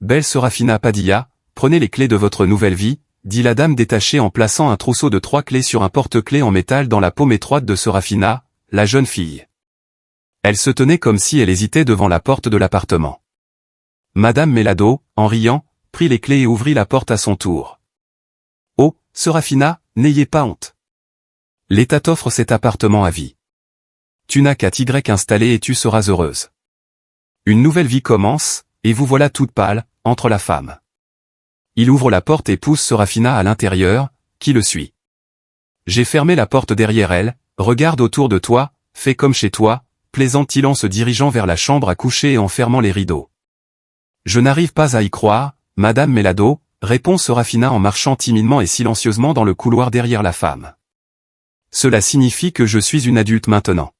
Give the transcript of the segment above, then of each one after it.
belle Serafina Padilla, prenez les clés de votre nouvelle vie, dit la dame détachée en plaçant un trousseau de 3 clés sur un porte-clés en métal dans la paume étroite de Serafina, la jeune fille. Elle se tenait comme si elle hésitait devant la porte de l'appartement. Madame Melado, en riant, prit les clés et ouvrit la porte à son tour. « Oh, Serafina, n'ayez pas honte. L'État t'offre cet appartement à vie. Tu n'as qu'à t'y installer et tu seras heureuse. Une nouvelle vie commence, et vous voilà toute pâle, entre la femme. » Il ouvre la porte et pousse Serafina à l'intérieur, qui le suit. J'ai fermé la porte derrière elle, regarde autour de toi, fais comme chez toi, plaisante-t-il en se dirigeant vers la chambre à coucher et en fermant les rideaux. Je n'arrive pas à y croire, Madame Melado, répond Serafina en marchant timidement et silencieusement dans le couloir derrière la femme. Cela signifie que je suis une adulte maintenant.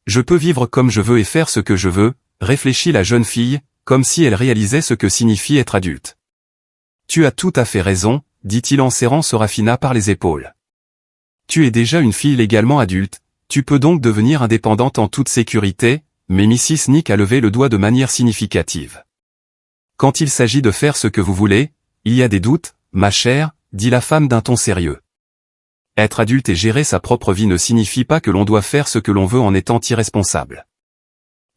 Je peux vivre comme je veux et faire ce que je veux, réfléchit la jeune fille, comme si elle réalisait ce que signifie être adulte. Tu as tout à fait raison, dit-il en serrant Serafina par les épaules. Tu es déjà une fille légalement adulte, tu peux donc devenir indépendante en toute sécurité, mais Mrs. Nick a levé le doigt de manière significative. Quand il s'agit de faire ce que vous voulez, il y a des doutes, ma chère, dit la femme d'un ton sérieux. Être adulte et gérer sa propre vie ne signifie pas que l'on doit faire ce que l'on veut en étant irresponsable.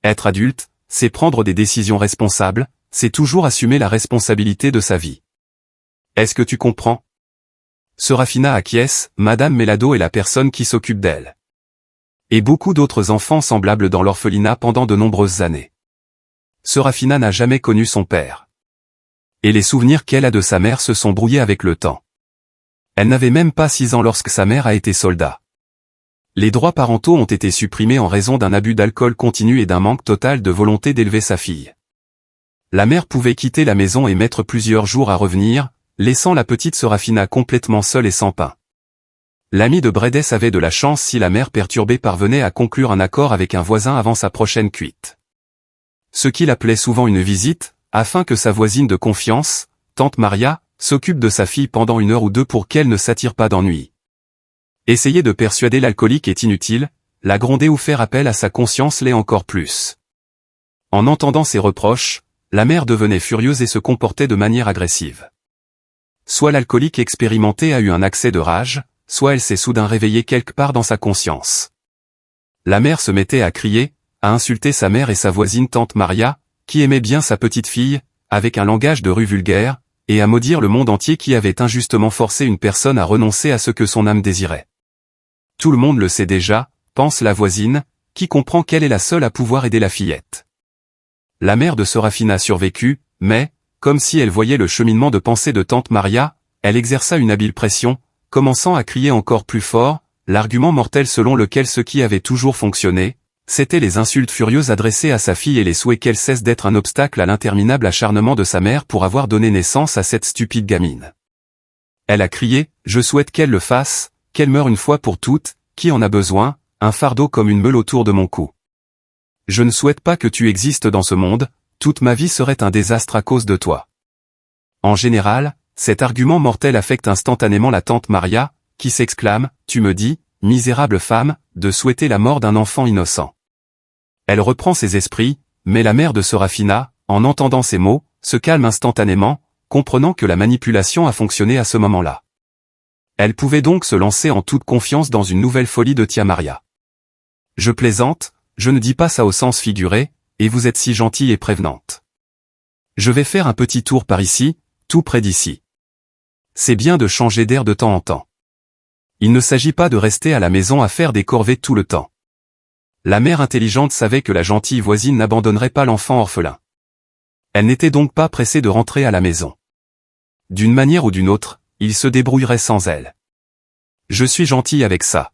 Être adulte, c'est prendre des décisions responsables, c'est toujours assumer la responsabilité de sa vie. Est-ce que tu comprends? Serafina acquiesce, Madame Melado est la personne qui s'occupe d'elle. Et beaucoup d'autres enfants semblables dans l'orphelinat pendant de nombreuses années. Serafina n'a jamais connu son père. Et les souvenirs qu'elle a de sa mère se sont brouillés avec le temps. Elle n'avait même pas 6 ans lorsque sa mère a été soldat. Les droits parentaux ont été supprimés en raison d'un abus d'alcool continu et d'un manque total de volonté d'élever sa fille. La mère pouvait quitter la maison et mettre plusieurs jours à revenir, laissant la petite Serafina complètement seule et sans pain. L'ami de Bredes avait de la chance si la mère perturbée parvenait à conclure un accord avec un voisin avant sa prochaine cuite. Ce qu'il appelait souvent une visite, afin que sa voisine de confiance, tante Maria, s'occupe de sa fille pendant 1 heure ou 2 pour qu'elle ne s'attire pas d'ennui. Essayer de persuader l'alcoolique est inutile, la gronder ou faire appel à sa conscience l'est encore plus. En entendant ces reproches, la mère devenait furieuse et se comportait de manière agressive. Soit l'alcoolique expérimenté a eu un accès de rage, soit elle s'est soudain réveillée quelque part dans sa conscience. La mère se mettait à crier, à insulter sa mère et sa voisine tante Maria, qui aimait bien sa petite fille, avec un langage de rue vulgaire, et à maudire le monde entier qui avait injustement forcé une personne à renoncer à ce que son âme désirait. Tout le monde le sait déjà, pense la voisine, qui comprend qu'elle est la seule à pouvoir aider la fillette. La mère de Serafina survécut, mais, comme si elle voyait le cheminement de pensée de tante Maria, elle exerça une habile pression, commençant à crier encore plus fort, l'argument mortel selon lequel ce qui avait toujours fonctionné, c'étaient les insultes furieuses adressées à sa fille et les souhaits qu'elle cesse d'être un obstacle à l'interminable acharnement de sa mère pour avoir donné naissance à cette stupide gamine. Elle a crié, je souhaite qu'elle le fasse, qu'elle meure une fois pour toutes, qui en a besoin, un fardeau comme une meule autour de mon cou. Je ne souhaite pas que tu existes dans ce monde, toute ma vie serait un désastre à cause de toi. En général, cet argument mortel affecte instantanément la tante Maria, qui s'exclame, tu me dis, misérable femme, de souhaiter la mort d'un enfant innocent. Elle reprend ses esprits, mais la mère de Serafina, en entendant ces mots, se calme instantanément, comprenant que la manipulation a fonctionné à ce moment-là. Elle pouvait donc se lancer en toute confiance dans une nouvelle folie de Tia Maria. Je plaisante, je ne dis pas ça au sens figuré, et vous êtes si gentille et prévenante. Je vais faire un petit tour par ici, tout près d'ici. C'est bien de changer d'air de temps en temps. Il ne s'agit pas de rester à la maison à faire des corvées tout le temps. La mère intelligente savait que la gentille voisine n'abandonnerait pas l'enfant orphelin. Elle n'était donc pas pressée de rentrer à la maison. D'une manière ou d'une autre, il se débrouillerait sans elle. Je suis gentille avec ça.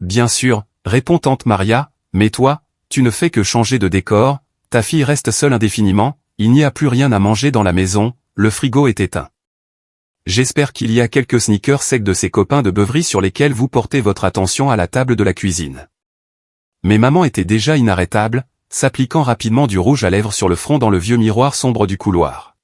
Bien sûr, répond tante Maria, mais toi, tu ne fais que changer de décor, ta fille reste seule indéfiniment, il n'y a plus rien à manger dans la maison, le frigo est éteint. J'espère qu'il y a quelques sneakers secs de ses copains de beuverie sur lesquels vous portez votre attention à la table de la cuisine. Mais maman était déjà inarrêtable, s'appliquant rapidement du rouge à lèvres sur le front dans le vieux miroir sombre du couloir.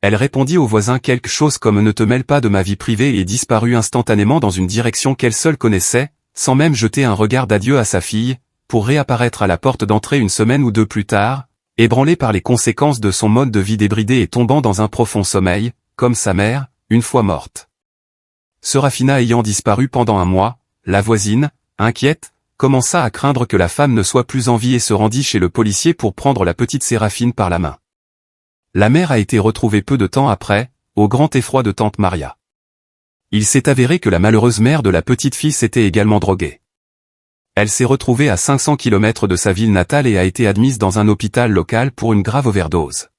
Elle répondit au voisin quelque chose comme « Ne te mêle pas de ma vie privée » et disparut instantanément dans une direction qu'elle seule connaissait, sans même jeter un regard d'adieu à sa fille, pour réapparaître à la porte d'entrée 1 semaine ou 2 plus tard, ébranlée par les conséquences de son mode de vie débridé et tombant dans un profond sommeil, comme sa mère, une fois morte. Serafina ayant disparu pendant un mois, la voisine, inquiète, commença à craindre que la femme ne soit plus en vie et se rendit chez le policier pour prendre la petite Séraphine par la main. La mère a été retrouvée peu de temps après, au grand effroi de tante Maria. Il s'est avéré que la malheureuse mère de la petite fille s'était également droguée. Elle s'est retrouvée à 500 km de sa ville natale et a été admise dans un hôpital local pour une grave overdose.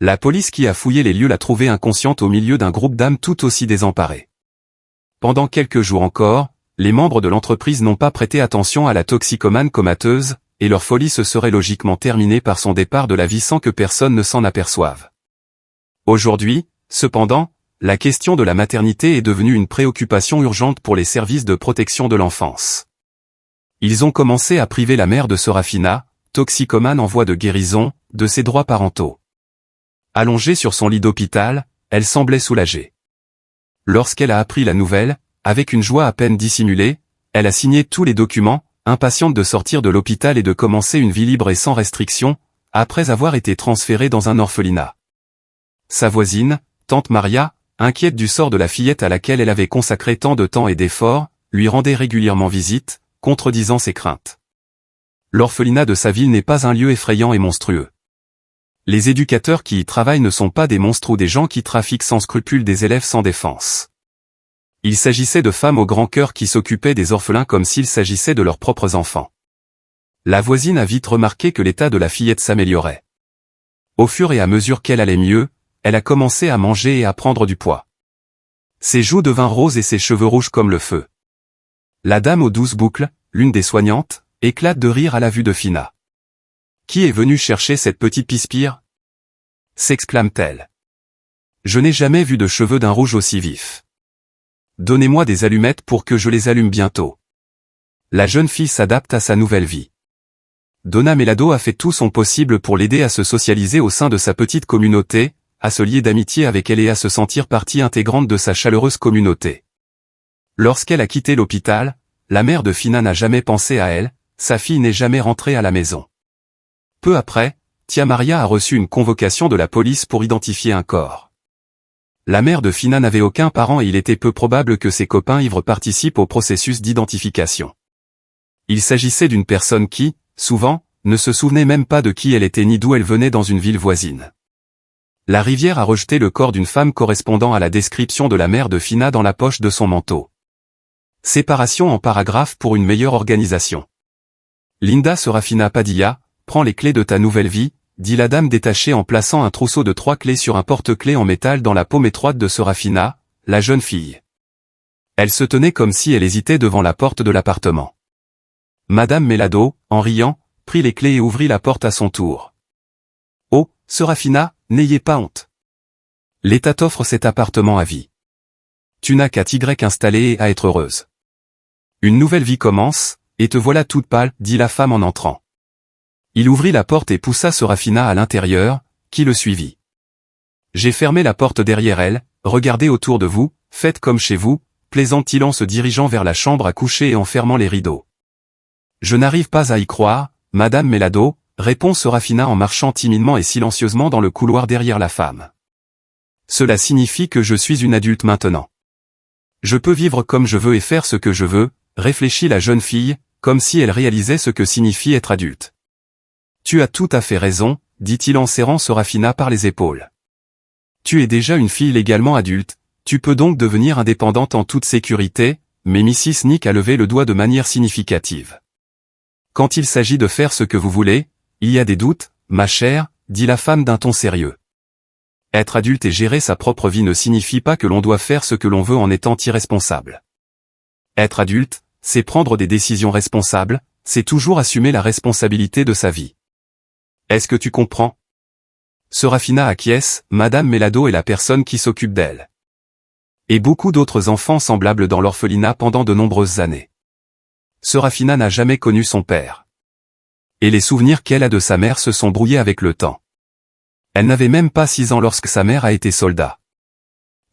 La police qui a fouillé les lieux l'a trouvée inconsciente au milieu d'un groupe d'âmes tout aussi désemparées. Pendant quelques jours encore, les membres de l'entreprise n'ont pas prêté attention à la toxicomane comateuse, et leur folie se serait logiquement terminée par son départ de la vie sans que personne ne s'en aperçoive. Aujourd'hui, cependant, la question de la maternité est devenue une préoccupation urgente pour les services de protection de l'enfance. Ils ont commencé à priver la mère de Serafina, toxicomane en voie de guérison, de ses droits parentaux. Allongée sur son lit d'hôpital, elle semblait soulagée. Lorsqu'elle a appris la nouvelle, avec une joie à peine dissimulée, elle a signé tous les documents, impatiente de sortir de l'hôpital et de commencer une vie libre et sans restriction, après avoir été transférée dans un orphelinat. Sa voisine, tante Maria, inquiète du sort de la fillette à laquelle elle avait consacré tant de temps et d'efforts, lui rendait régulièrement visite, contredisant ses craintes. L'orphelinat de sa ville n'est pas un lieu effrayant et monstrueux. Les éducateurs qui y travaillent ne sont pas des monstres ou des gens qui trafiquent sans scrupule des élèves sans défense. Il s'agissait de femmes au grand cœur qui s'occupaient des orphelins comme s'il s'agissait de leurs propres enfants. La voisine a vite remarqué que l'état de la fillette s'améliorait. Au fur et à mesure qu'elle allait mieux, elle a commencé à manger et à prendre du poids. Ses joues devinrent roses et ses cheveux rouges comme le feu. La dame aux 12 boucles, l'une des soignantes, éclate de rire à la vue de Fina. « Qui est venu chercher cette petite pispire ?» s'exclame-t-elle. « Je n'ai jamais vu de cheveux d'un rouge aussi vif. Donnez-moi des allumettes pour que je les allume bientôt. » La jeune fille s'adapte à sa nouvelle vie. Donna Melado a fait tout son possible pour l'aider à se socialiser au sein de sa petite communauté, à se lier d'amitié avec elle et à se sentir partie intégrante de sa chaleureuse communauté. Lorsqu'elle a quitté l'hôpital, la mère de Fina n'a jamais pensé à elle, sa fille n'est jamais rentrée à la maison. Peu après, Tia Maria a reçu une convocation de la police pour identifier un corps. La mère de Fina n'avait aucun parent et il était peu probable que ses copains ivres participent au processus d'identification. Il s'agissait d'une personne qui, souvent, ne se souvenait même pas de qui elle était ni d'où elle venait dans une ville voisine. La rivière a rejeté le corps d'une femme correspondant à la description de la mère de Fina dans la poche de son manteau. Séparation en paragraphes pour une meilleure organisation. Linda Serafina Padilla, prends les clés de ta nouvelle vie, dit la dame détachée en plaçant un trousseau de 3 clés sur un porte-clés en métal dans la paume étroite de Serafina, la jeune fille. Elle se tenait comme si elle hésitait devant la porte de l'appartement. Madame Melado, en riant, prit les clés et ouvrit la porte à son tour. « Oh, Serafina, n'ayez pas honte. L'État t'offre cet appartement à vie. Tu n'as qu'à t'y installer et à être heureuse. Une nouvelle vie commence, et te voilà toute pâle, dit la femme en entrant. Il ouvrit la porte et poussa Serafina à l'intérieur, qui le suivit. J'ai fermé la porte derrière elle, regardez autour de vous, faites comme chez vous, plaisante-t-il en se dirigeant vers la chambre à coucher et en fermant les rideaux. Je n'arrive pas à y croire, Madame Melado, répond Serafina en marchant timidement et silencieusement dans le couloir derrière la femme. Cela signifie que je suis une adulte maintenant. Je peux vivre comme je veux et faire ce que je veux, réfléchit la jeune fille, comme si elle réalisait ce que signifie être adulte. Tu as tout à fait raison, dit-il en serrant Serafina par les épaules. Tu es déjà une fille légalement adulte, tu peux donc devenir indépendante en toute sécurité, mais Mrs. Nick a levé le doigt de manière significative. Quand il s'agit de faire ce que vous voulez, il y a des doutes, ma chère, dit la femme d'un ton sérieux. Être adulte et gérer sa propre vie ne signifie pas que l'on doit faire ce que l'on veut en étant irresponsable. Être adulte, c'est prendre des décisions responsables, c'est toujours assumer la responsabilité de sa vie. Est-ce que tu comprends? Serafina acquiesce, Madame Melado est la personne qui s'occupe d'elle. Et beaucoup d'autres enfants semblables dans l'orphelinat pendant de nombreuses années. Serafina n'a jamais connu son père. Et les souvenirs qu'elle a de sa mère se sont brouillés avec le temps. Elle n'avait même pas 6 ans lorsque sa mère a été soldat.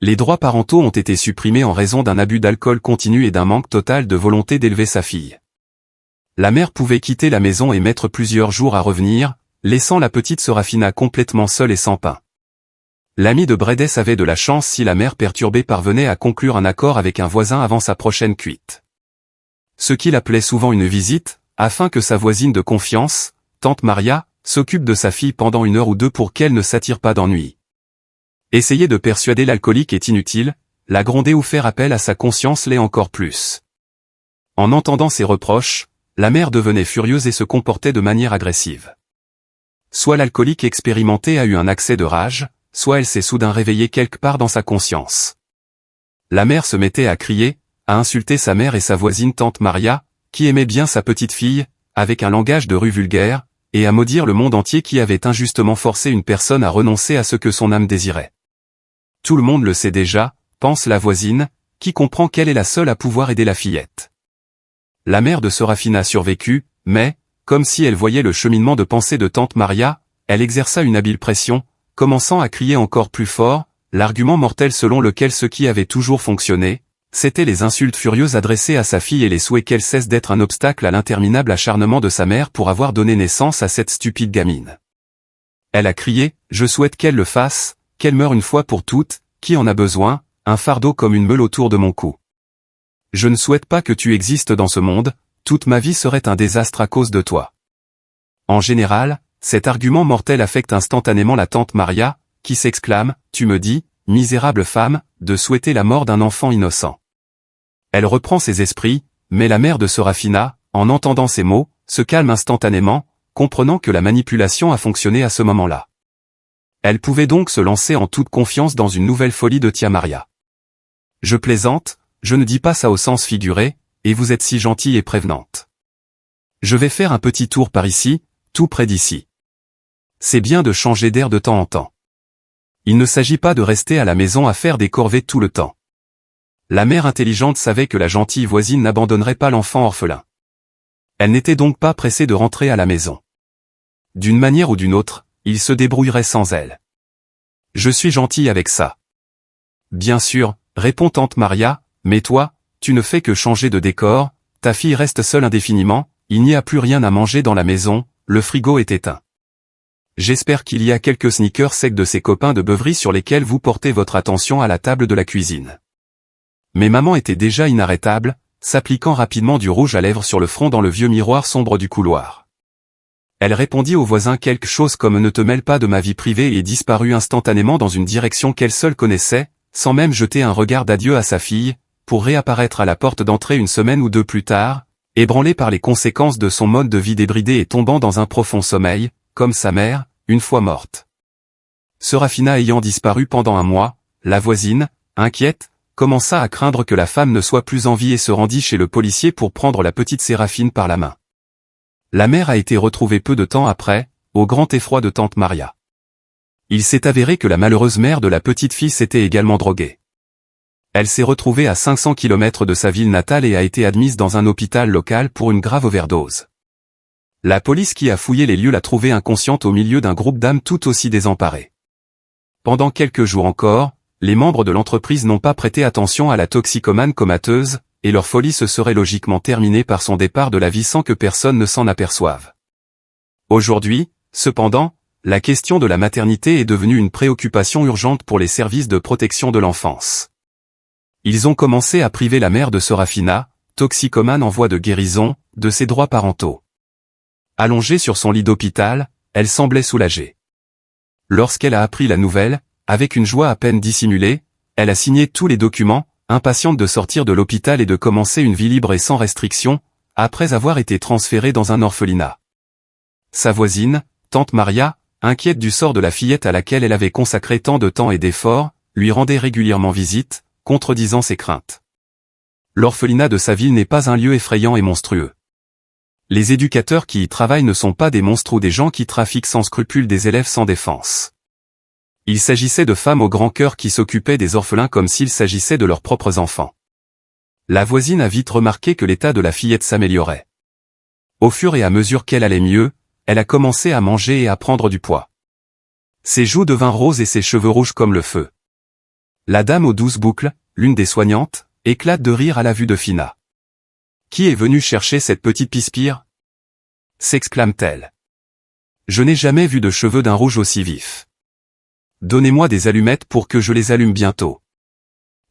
Les droits parentaux ont été supprimés en raison d'un abus d'alcool continu et d'un manque total de volonté d'élever sa fille. La mère pouvait quitter la maison et mettre plusieurs jours à revenir, laissant la petite Serafina complètement seule et sans pain. L'ami de Bredès avait de la chance si la mère perturbée parvenait à conclure un accord avec un voisin avant sa prochaine cuite. Ce qu'il appelait souvent une visite, afin que sa voisine de confiance, tante Maria, s'occupe de sa fille pendant 1 heure ou 2 pour qu'elle ne s'attire pas d'ennui. Essayer de persuader l'alcoolique est inutile, la gronder ou faire appel à sa conscience l'est encore plus. En entendant ces reproches, la mère devenait furieuse et se comportait de manière agressive. Soit l'alcoolique expérimenté a eu un accès de rage, soit elle s'est soudain réveillée quelque part dans sa conscience. La mère se mettait à crier, à insulter sa mère et sa voisine tante Maria, qui aimait bien sa petite fille, avec un langage de rue vulgaire, et à maudire le monde entier qui avait injustement forcé une personne à renoncer à ce que son âme désirait. Tout le monde le sait déjà, pense la voisine, qui comprend qu'elle est la seule à pouvoir aider la fillette. La mère de Serafina survécut, mais, comme si elle voyait le cheminement de pensée de tante Maria, elle exerça une habile pression, commençant à crier encore plus fort, l'argument mortel selon lequel ce qui avait toujours fonctionné, c'étaient les insultes furieuses adressées à sa fille et les souhaits qu'elle cesse d'être un obstacle à l'interminable acharnement de sa mère pour avoir donné naissance à cette stupide gamine. Elle a crié, je souhaite qu'elle le fasse, qu'elle meure une fois pour toutes, qui en a besoin, un fardeau comme une meule autour de mon cou. Je ne souhaite pas que tu existes dans ce monde, toute ma vie serait un désastre à cause de toi. En général, cet argument mortel affecte instantanément la tante Maria, qui s'exclame, tu me dis, misérable femme, de souhaiter la mort d'un enfant innocent. Elle reprend ses esprits, mais la mère de Serafina, en entendant ces mots, se calme instantanément, comprenant que la manipulation a fonctionné à ce moment-là. Elle pouvait donc se lancer en toute confiance dans une nouvelle folie de tia Maria. Je plaisante, je ne dis pas ça au sens figuré, et vous êtes si gentille et prévenante. Je vais faire un petit tour par ici, tout près d'ici. C'est bien de changer d'air de temps en temps. Il ne s'agit pas de rester à la maison à faire des corvées tout le temps. La mère intelligente savait que la gentille voisine n'abandonnerait pas l'enfant orphelin. Elle n'était donc pas pressée de rentrer à la maison. D'une manière ou d'une autre, il se débrouillerait sans elle. Je suis gentille avec ça. Bien sûr, répond tante Maria, mais toi, tu ne fais que changer de décor, ta fille reste seule indéfiniment, il n'y a plus rien à manger dans la maison, le frigo est éteint. J'espère qu'il y a quelques sneakers secs de ses copains de beuverie sur lesquels vous portez votre attention à la table de la cuisine. Mais maman était déjà inarrêtable, s'appliquant rapidement du rouge à lèvres sur le front dans le vieux miroir sombre du couloir. Elle répondit au voisin quelque chose comme « Ne te mêle pas de ma vie privée » et disparut instantanément dans une direction qu'elle seule connaissait, sans même jeter un regard d'adieu à sa fille, pour réapparaître à la porte d'entrée 1 semaine ou 2 plus tard, ébranlée par les conséquences de son mode de vie débridé et tombant dans un profond sommeil, comme sa mère, une fois morte. Serafina ayant disparu pendant 1 mois, la voisine, inquiète, commença à craindre que la femme ne soit plus en vie et se rendit chez le policier pour prendre la petite Séraphine par la main. La mère a été retrouvée peu de temps après, au grand effroi de tante Maria. Il s'est avéré que la malheureuse mère de la petite fille s'était également droguée. Elle s'est retrouvée à 500 km de sa ville natale et a été admise dans un hôpital local pour une grave overdose. La police qui a fouillé les lieux l'a trouvée inconsciente au milieu d'un groupe d'âmes tout aussi désemparées. Pendant quelques jours encore, les membres de l'entreprise n'ont pas prêté attention à la toxicomane comateuse, et leur folie se serait logiquement terminée par son départ de la vie sans que personne ne s'en aperçoive. Aujourd'hui, cependant, la question de la maternité est devenue une préoccupation urgente pour les services de protection de l'enfance. Ils ont commencé à priver la mère de Serafina, toxicomane en voie de guérison, de ses droits parentaux. Allongée sur son lit d'hôpital, elle semblait soulagée. Lorsqu'elle a appris la nouvelle, avec une joie à peine dissimulée, elle a signé tous les documents, impatiente de sortir de l'hôpital et de commencer une vie libre et sans restriction, après avoir été transférée dans un orphelinat. Sa voisine, tante Maria, inquiète du sort de la fillette à laquelle elle avait consacré tant de temps et d'efforts, lui rendait régulièrement visite, contredisant ses craintes. L'orphelinat de sa ville n'est pas un lieu effrayant et monstrueux. Les éducateurs qui y travaillent ne sont pas des monstres ou des gens qui trafiquent sans scrupule des élèves sans défense. Il s'agissait de femmes au grand cœur qui s'occupaient des orphelins comme s'il s'agissait de leurs propres enfants. La voisine a vite remarqué que l'état de la fillette s'améliorait. Au fur et à mesure qu'elle allait mieux, elle a commencé à manger et à prendre du poids. Ses joues devinrent roses et ses cheveux rouges comme le feu. La dame aux 12 boucles, l'une des soignantes, éclate de rire à la vue de Fina. « Qui est venu chercher cette petite pispire » s'exclame-t-elle. « Je n'ai jamais vu de cheveux d'un rouge aussi vif. Donnez-moi des allumettes pour que je les allume bientôt.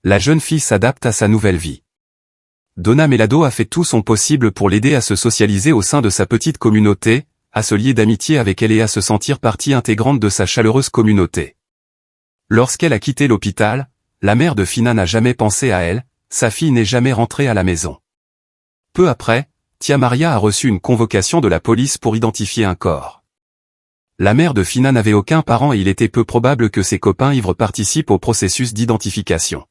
La jeune fille s'adapte à sa nouvelle vie. Donna Melado a fait tout son possible pour l'aider à se socialiser au sein de sa petite communauté, à se lier d'amitié avec elle et à se sentir partie intégrante de sa chaleureuse communauté. Lorsqu'elle a quitté l'hôpital, la mère de Fina n'a jamais pensé à elle, sa fille n'est jamais rentrée à la maison. Peu après, Tia Maria a reçu une convocation de la police pour identifier un corps. La mère de Fina n'avait aucun parent et il était peu probable que ses copains ivres participent au processus d'identification.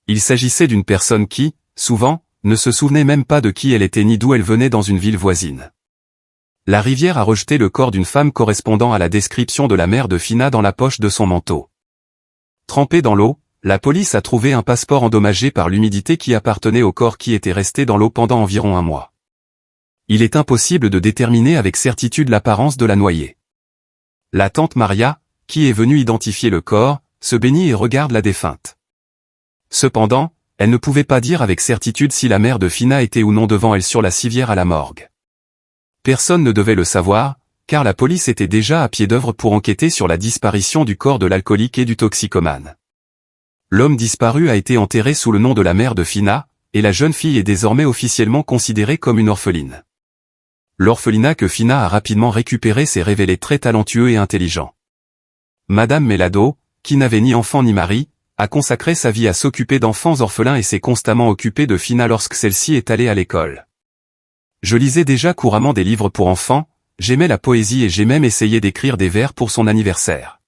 Il s'agissait d'une personne qui, souvent, ne se souvenait même pas de qui elle était ni d'où elle venait dans une ville voisine. La rivière a rejeté le corps d'une femme correspondant à la description de la mère de Fina dans la poche de son manteau. Trempé dans l'eau, la police a trouvé un passeport endommagé par l'humidité qui appartenait au corps qui était resté dans l'eau pendant environ un mois. Il est impossible de déterminer avec certitude l'apparence de la noyée. La tante Maria, qui est venue identifier le corps, se bénit et regarde la défunte. Cependant, elle ne pouvait pas dire avec certitude si la mère de Fina était ou non devant elle sur la civière à la morgue. Personne ne devait le savoir, car la police était déjà à pied d'œuvre pour enquêter sur la disparition du corps de l'alcoolique et du toxicomane. L'homme disparu a été enterré sous le nom de la mère de Fina, et la jeune fille est désormais officiellement considérée comme une orpheline. L'orphelinat que Fina a rapidement récupéré s'est révélé très talentueux et intelligent. Madame Melado, qui n'avait ni enfant ni mari, a consacré sa vie à s'occuper d'enfants orphelins et s'est constamment occupée de Fina lorsque celle-ci est allée à l'école. Je lisais déjà couramment des livres pour enfants, j'aimais la poésie et j'ai même essayé d'écrire des vers pour son anniversaire.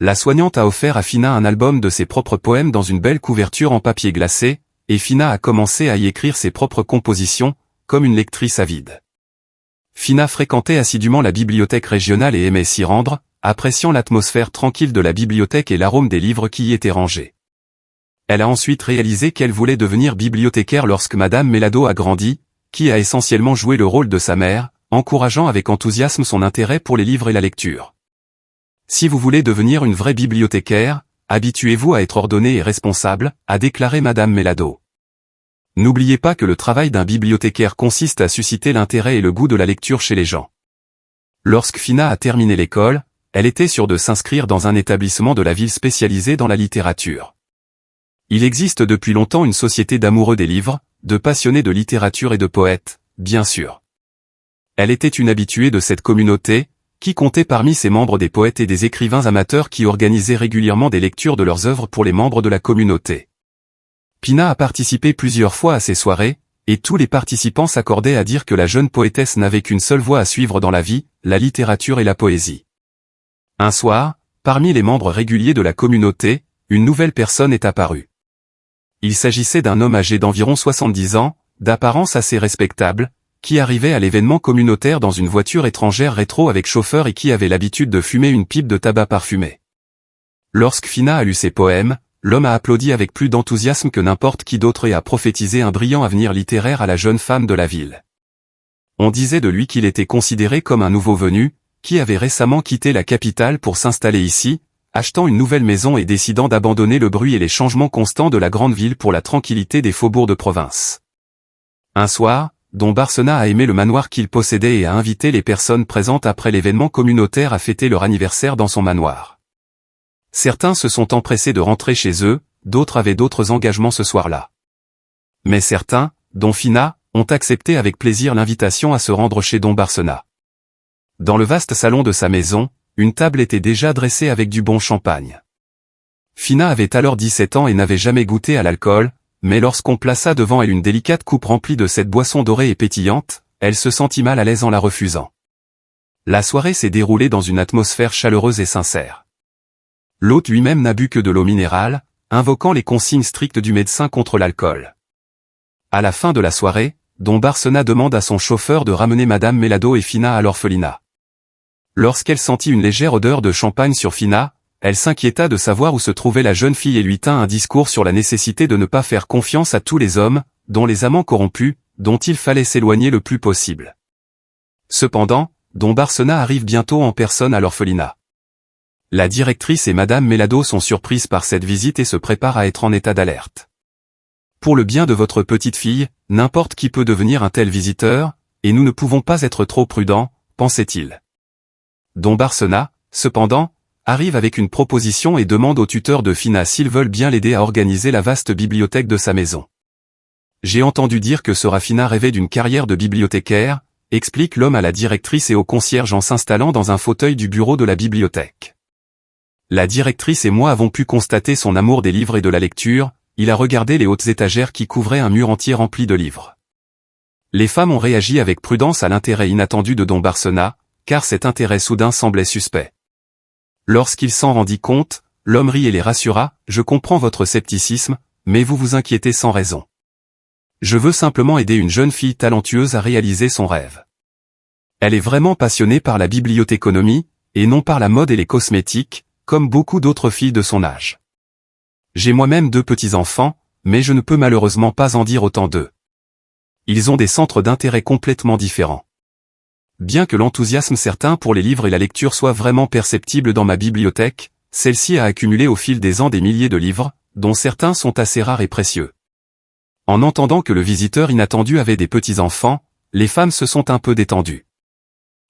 La soignante a offert à Fina un album de ses propres poèmes dans une belle couverture en papier glacé, et Fina a commencé à y écrire ses propres compositions, comme une lectrice avide. Fina fréquentait assidûment la bibliothèque régionale et aimait s'y rendre, appréciant l'atmosphère tranquille de la bibliothèque et l'arôme des livres qui y étaient rangés. Elle a ensuite réalisé qu'elle voulait devenir bibliothécaire lorsque Madame Melado a grandi, qui a essentiellement joué le rôle de sa mère, encourageant avec enthousiasme son intérêt pour les livres et la lecture. Si vous voulez devenir une vraie bibliothécaire, habituez-vous à être ordonnée et responsable, a déclaré Madame Melado. N'oubliez pas que le travail d'un bibliothécaire consiste à susciter l'intérêt et le goût de la lecture chez les gens. Lorsque Fina a terminé l'école, elle était sûre de s'inscrire dans un établissement de la ville spécialisé dans la littérature. Il existe depuis longtemps une société d'amoureux des livres, de passionnés de littérature et de poètes, bien sûr. Elle était une habituée de cette communauté, qui comptait parmi ses membres des poètes et des écrivains amateurs qui organisaient régulièrement des lectures de leurs œuvres pour les membres de la communauté. Fina a participé plusieurs fois à ces soirées, et tous les participants s'accordaient à dire que la jeune poétesse n'avait qu'une seule voie à suivre dans la vie, la littérature et la poésie. Un soir, parmi les membres réguliers de la communauté, une nouvelle personne est apparue. Il s'agissait d'un homme âgé d'environ 70 ans, d'apparence assez respectable, qui arrivait à l'événement communautaire dans une voiture étrangère rétro avec chauffeur et qui avait l'habitude de fumer une pipe de tabac parfumé. Lorsque Fina a lu ses poèmes, l'homme a applaudi avec plus d'enthousiasme que n'importe qui d'autre et a prophétisé un brillant avenir littéraire à la jeune femme de la ville. On disait de lui qu'il était considéré comme un nouveau venu, qui avait récemment quitté la capitale pour s'installer ici, achetant une nouvelle maison et décidant d'abandonner le bruit et les changements constants de la grande ville pour la tranquillité des faubourgs de province. Un soir, Don Barsena a aimé le manoir qu'il possédait et a invité les personnes présentes après l'événement communautaire à fêter leur anniversaire dans son manoir. Certains se sont empressés de rentrer chez eux, d'autres avaient d'autres engagements ce soir-là. Mais certains, dont Fina, ont accepté avec plaisir l'invitation à se rendre chez Don Barsena. Dans le vaste salon de sa maison, une table était déjà dressée avec du bon champagne. Fina avait alors 17 ans et n'avait jamais goûté à l'alcool, mais lorsqu'on plaça devant elle une délicate coupe remplie de cette boisson dorée et pétillante, elle se sentit mal à l'aise en la refusant. La soirée s'est déroulée dans une atmosphère chaleureuse et sincère. L'hôte lui-même n'a bu que de l'eau minérale, invoquant les consignes strictes du médecin contre l'alcool. À la fin de la soirée, Don Barsena demande à son chauffeur de ramener Madame Melado et Fina à l'orphelinat. Lorsqu'elle sentit une légère odeur de champagne sur Fina, elle s'inquiéta de savoir où se trouvait la jeune fille et lui tint un discours sur la nécessité de ne pas faire confiance à tous les hommes, dont les amants corrompus, dont il fallait s'éloigner le plus possible. Cependant, Don Barsena arrive bientôt en personne à l'orphelinat. La directrice et Madame Melado sont surprises par cette visite et se préparent à être en état d'alerte. Pour le bien de votre petite fille, n'importe qui peut devenir un tel visiteur, et nous ne pouvons pas être trop prudents, pensait-il. Don Barsena, cependant, arrive avec une proposition et demande aux tuteurs de Fina s'ils veulent bien l'aider à organiser la vaste bibliothèque de sa maison. J'ai entendu dire que Serafina rêvait d'une carrière de bibliothécaire, explique l'homme à la directrice et au concierge en s'installant dans un fauteuil du bureau de la bibliothèque. La directrice et moi avons pu constater son amour des livres et de la lecture, il a regardé les hautes étagères qui couvraient un mur entier rempli de livres. Les femmes ont réagi avec prudence à l'intérêt inattendu de Don Barsena, car cet intérêt soudain semblait suspect. Lorsqu'il s'en rendit compte, l'homme rit et les rassura, « Je comprends votre scepticisme, mais vous vous inquiétez sans raison. Je veux simplement aider une jeune fille talentueuse à réaliser son rêve. Elle est vraiment passionnée par la bibliothéconomie, et non par la mode et les cosmétiques, comme beaucoup d'autres filles de son âge. J'ai moi-même 2 petits-enfants, mais je ne peux malheureusement pas en dire autant d'eux. Ils ont des centres d'intérêt complètement différents. Bien que l'enthousiasme certain pour les livres et la lecture soit vraiment perceptible dans ma bibliothèque, celle-ci a accumulé au fil des ans des milliers de livres, dont certains sont assez rares et précieux. En entendant que le visiteur inattendu avait des petits-enfants, les femmes se sont un peu détendues.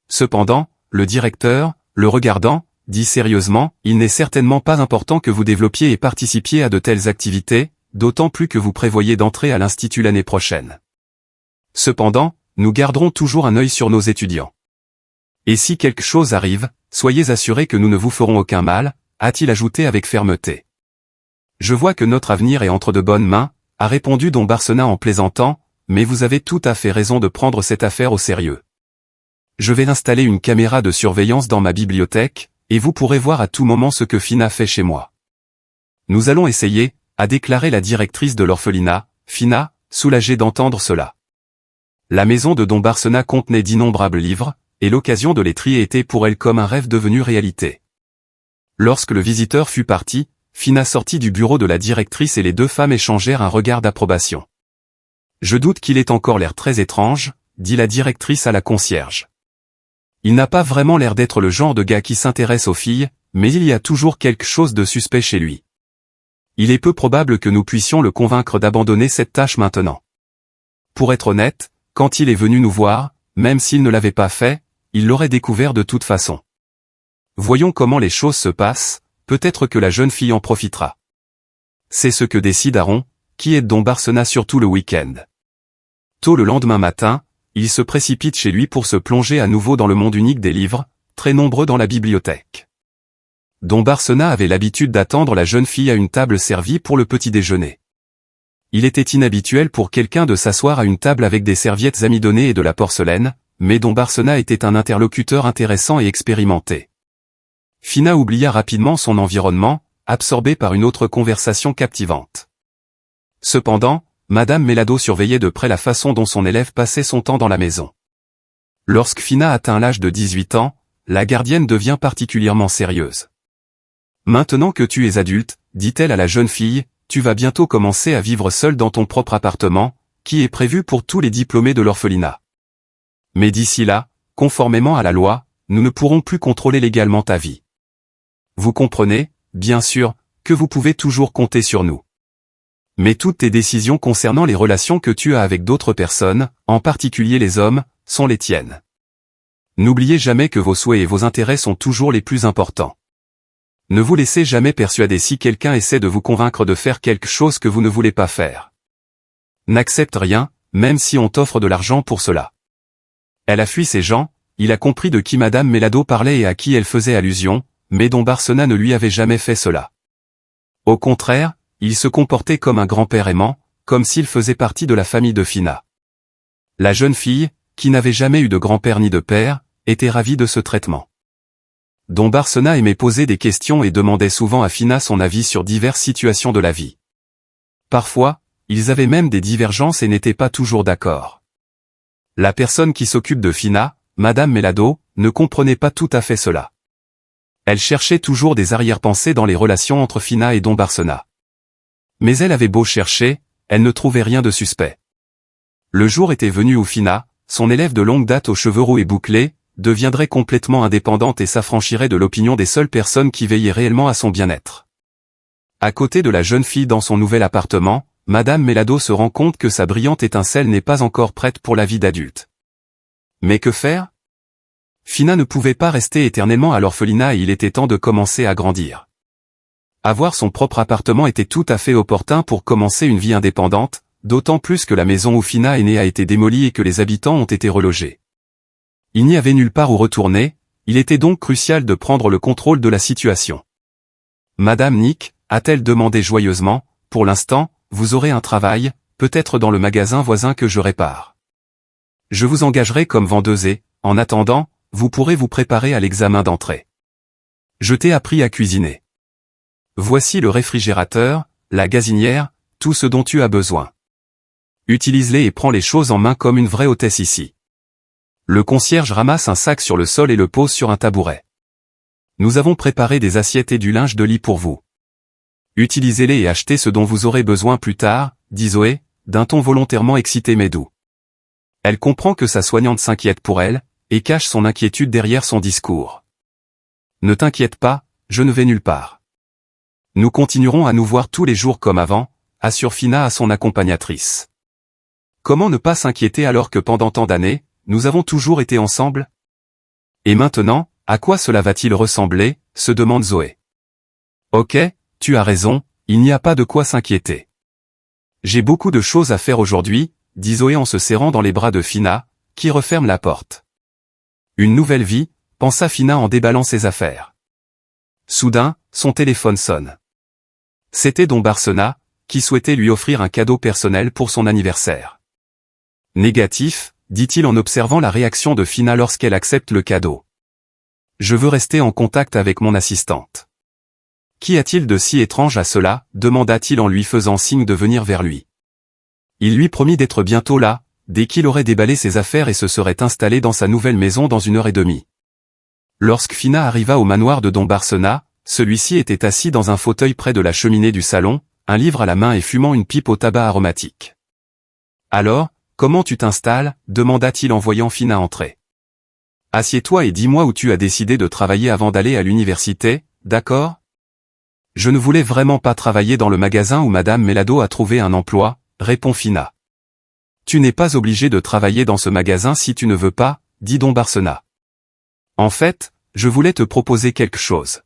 Cependant, le directeur, le regardant, dit sérieusement, « Il n'est certainement pas important que vous développiez et participiez à de telles activités, d'autant plus que vous prévoyez d'entrer à l'Institut l'année prochaine. Cependant, nous garderons toujours un œil sur nos étudiants. Et si quelque chose arrive, soyez assurés que nous ne vous ferons aucun mal, » a-t-il ajouté avec fermeté. « Je vois que notre avenir est entre de bonnes mains, » a répondu Don Barsena en plaisantant, « mais vous avez tout à fait raison de prendre cette affaire au sérieux. Je vais installer une caméra de surveillance dans ma bibliothèque, et vous pourrez voir à tout moment ce que Fina fait chez moi. » Nous allons essayer, a déclaré la directrice de l'orphelinat, Fina, soulagée d'entendre cela. La maison de Don Barsena contenait d'innombrables livres, et l'occasion de les trier était pour elle comme un rêve devenu réalité. Lorsque le visiteur fut parti, Fina sortit du bureau de la directrice et les 2 femmes échangèrent un regard d'approbation. « Je doute qu'il ait encore l'air très étrange, » dit la directrice à la concierge. « Il n'a pas vraiment l'air d'être le genre de gars qui s'intéresse aux filles, mais il y a toujours quelque chose de suspect chez lui. Il est peu probable que nous puissions le convaincre d'abandonner cette tâche maintenant. Pour être honnête, quand il est venu nous voir, même s'il ne l'avait pas fait, il l'aurait découvert de toute façon. Voyons comment les choses se passent, peut-être que la jeune fille en profitera. » C'est ce que décide Aaron, qui aide Don Barsena surtout le week-end. Tôt le lendemain matin, il se précipite chez lui pour se plonger à nouveau dans le monde unique des livres, très nombreux dans la bibliothèque. Don Barsena avait l'habitude d'attendre la jeune fille à une table servie pour le petit déjeuner. Il était inhabituel pour quelqu'un de s'asseoir à une table avec des serviettes amidonnées et de la porcelaine, mais Don Barsena était un interlocuteur intéressant et expérimenté. Fina oublia rapidement son environnement, absorbée par une autre conversation captivante. Cependant, Madame Melado surveillait de près la façon dont son élève passait son temps dans la maison. Lorsque Fina atteint l'âge de 18 ans, la gardienne devient particulièrement sérieuse. « Maintenant que tu es adulte, dit-elle à la jeune fille, tu vas bientôt commencer à vivre seule dans ton propre appartement, qui est prévu pour tous les diplômés de l'orphelinat. Mais d'ici là, conformément à la loi, nous ne pourrons plus contrôler légalement ta vie. Vous comprenez, bien sûr, que vous pouvez toujours compter sur nous. Mais toutes tes décisions concernant les relations que tu as avec d'autres personnes, en particulier les hommes, sont les tiennes. N'oubliez jamais que vos souhaits et vos intérêts sont toujours les plus importants. Ne vous laissez jamais persuader si quelqu'un essaie de vous convaincre de faire quelque chose que vous ne voulez pas faire. N'accepte rien, même si on t'offre de l'argent pour cela. » Elle a fui ces gens, il a compris de qui Madame Melado parlait et à qui elle faisait allusion, mais Don Barsena ne lui avait jamais fait cela. Au contraire, il se comportait comme un grand-père aimant, comme s'il faisait partie de la famille de Fina. La jeune fille, qui n'avait jamais eu de grand-père ni de père, était ravie de ce traitement. Don Barsena aimait poser des questions et demandait souvent à Fina son avis sur diverses situations de la vie. Parfois, ils avaient même des divergences et n'étaient pas toujours d'accord. La personne qui s'occupe de Fina, Madame Melado, ne comprenait pas tout à fait cela. Elle cherchait toujours des arrière-pensées dans les relations entre Fina et Don Barsena. Mais elle avait beau chercher, elle ne trouvait rien de suspect. Le jour était venu où Fina, son élève de longue date aux cheveux roux et bouclés, deviendrait complètement indépendante et s'affranchirait de l'opinion des seules personnes qui veillaient réellement à son bien-être. À côté de la jeune fille dans son nouvel appartement, Madame Melado se rend compte que sa brillante étincelle n'est pas encore prête pour la vie d'adulte. Mais que faire ? Fina ne pouvait pas rester éternellement à l'orphelinat et il était temps de commencer à grandir. Avoir son propre appartement était tout à fait opportun pour commencer une vie indépendante, d'autant plus que la maison où Fina est née a été démolie et que les habitants ont été relogés. Il n'y avait nulle part où retourner, il était donc crucial de prendre le contrôle de la situation. Madame Nick, a-t-elle demandé joyeusement, pour l'instant, vous aurez un travail, peut-être dans le magasin voisin que je répare. Je vous engagerai comme vendeuse et, en attendant, vous pourrez vous préparer à l'examen d'entrée. Je t'ai appris à cuisiner. Voici le réfrigérateur, la gazinière, tout ce dont tu as besoin. Utilise-les et prends les choses en main comme une vraie hôtesse ici. Le concierge ramasse un sac sur le sol et le pose sur un tabouret. Nous avons préparé des assiettes et du linge de lit pour vous. Utilisez-les et achetez ce dont vous aurez besoin plus tard, dit Zoé, d'un ton volontairement excité mais doux. Elle comprend que sa soignante s'inquiète pour elle, et cache son inquiétude derrière son discours. Ne t'inquiète pas, je ne vais nulle part. Nous continuerons à nous voir tous les jours comme avant, assure Fina à son accompagnatrice. Comment ne pas s'inquiéter alors que pendant tant d'années, nous avons toujours été ensemble? Et maintenant, à quoi cela va-t-il ressembler, se demande Zoé. Ok, tu as raison, il n'y a pas de quoi s'inquiéter. J'ai beaucoup de choses à faire aujourd'hui, dit Zoé en se serrant dans les bras de Fina, qui referme la porte. Une nouvelle vie, pensa Fina en déballant ses affaires. Soudain, son téléphone sonne. C'était Don Barsena, qui souhaitait lui offrir un cadeau personnel pour son anniversaire. Négatif, dit-il en observant la réaction de Fina lorsqu'elle accepte le cadeau. Je veux rester en contact avec mon assistante. Qu'y a-t-il de si étrange à cela, demanda-t-il en lui faisant signe de venir vers lui. Il lui promit d'être bientôt là, dès qu'il aurait déballé ses affaires et se serait installé dans sa nouvelle maison dans 1h30. Lorsque Fina arriva au manoir de Don Barsena, celui-ci était assis dans un fauteuil près de la cheminée du salon, un livre à la main et fumant une pipe au tabac aromatique. Alors, comment tu t'installes, demanda-t-il en voyant Fina entrer. Assieds-toi et dis-moi où tu as décidé de travailler avant d'aller à l'université, d'accord? Je ne voulais vraiment pas travailler dans le magasin où Madame Melado a trouvé un emploi, répond Fina. Tu n'es pas obligé de travailler dans ce magasin si tu ne veux pas, dit Don Barsena. En fait, je voulais te proposer quelque chose.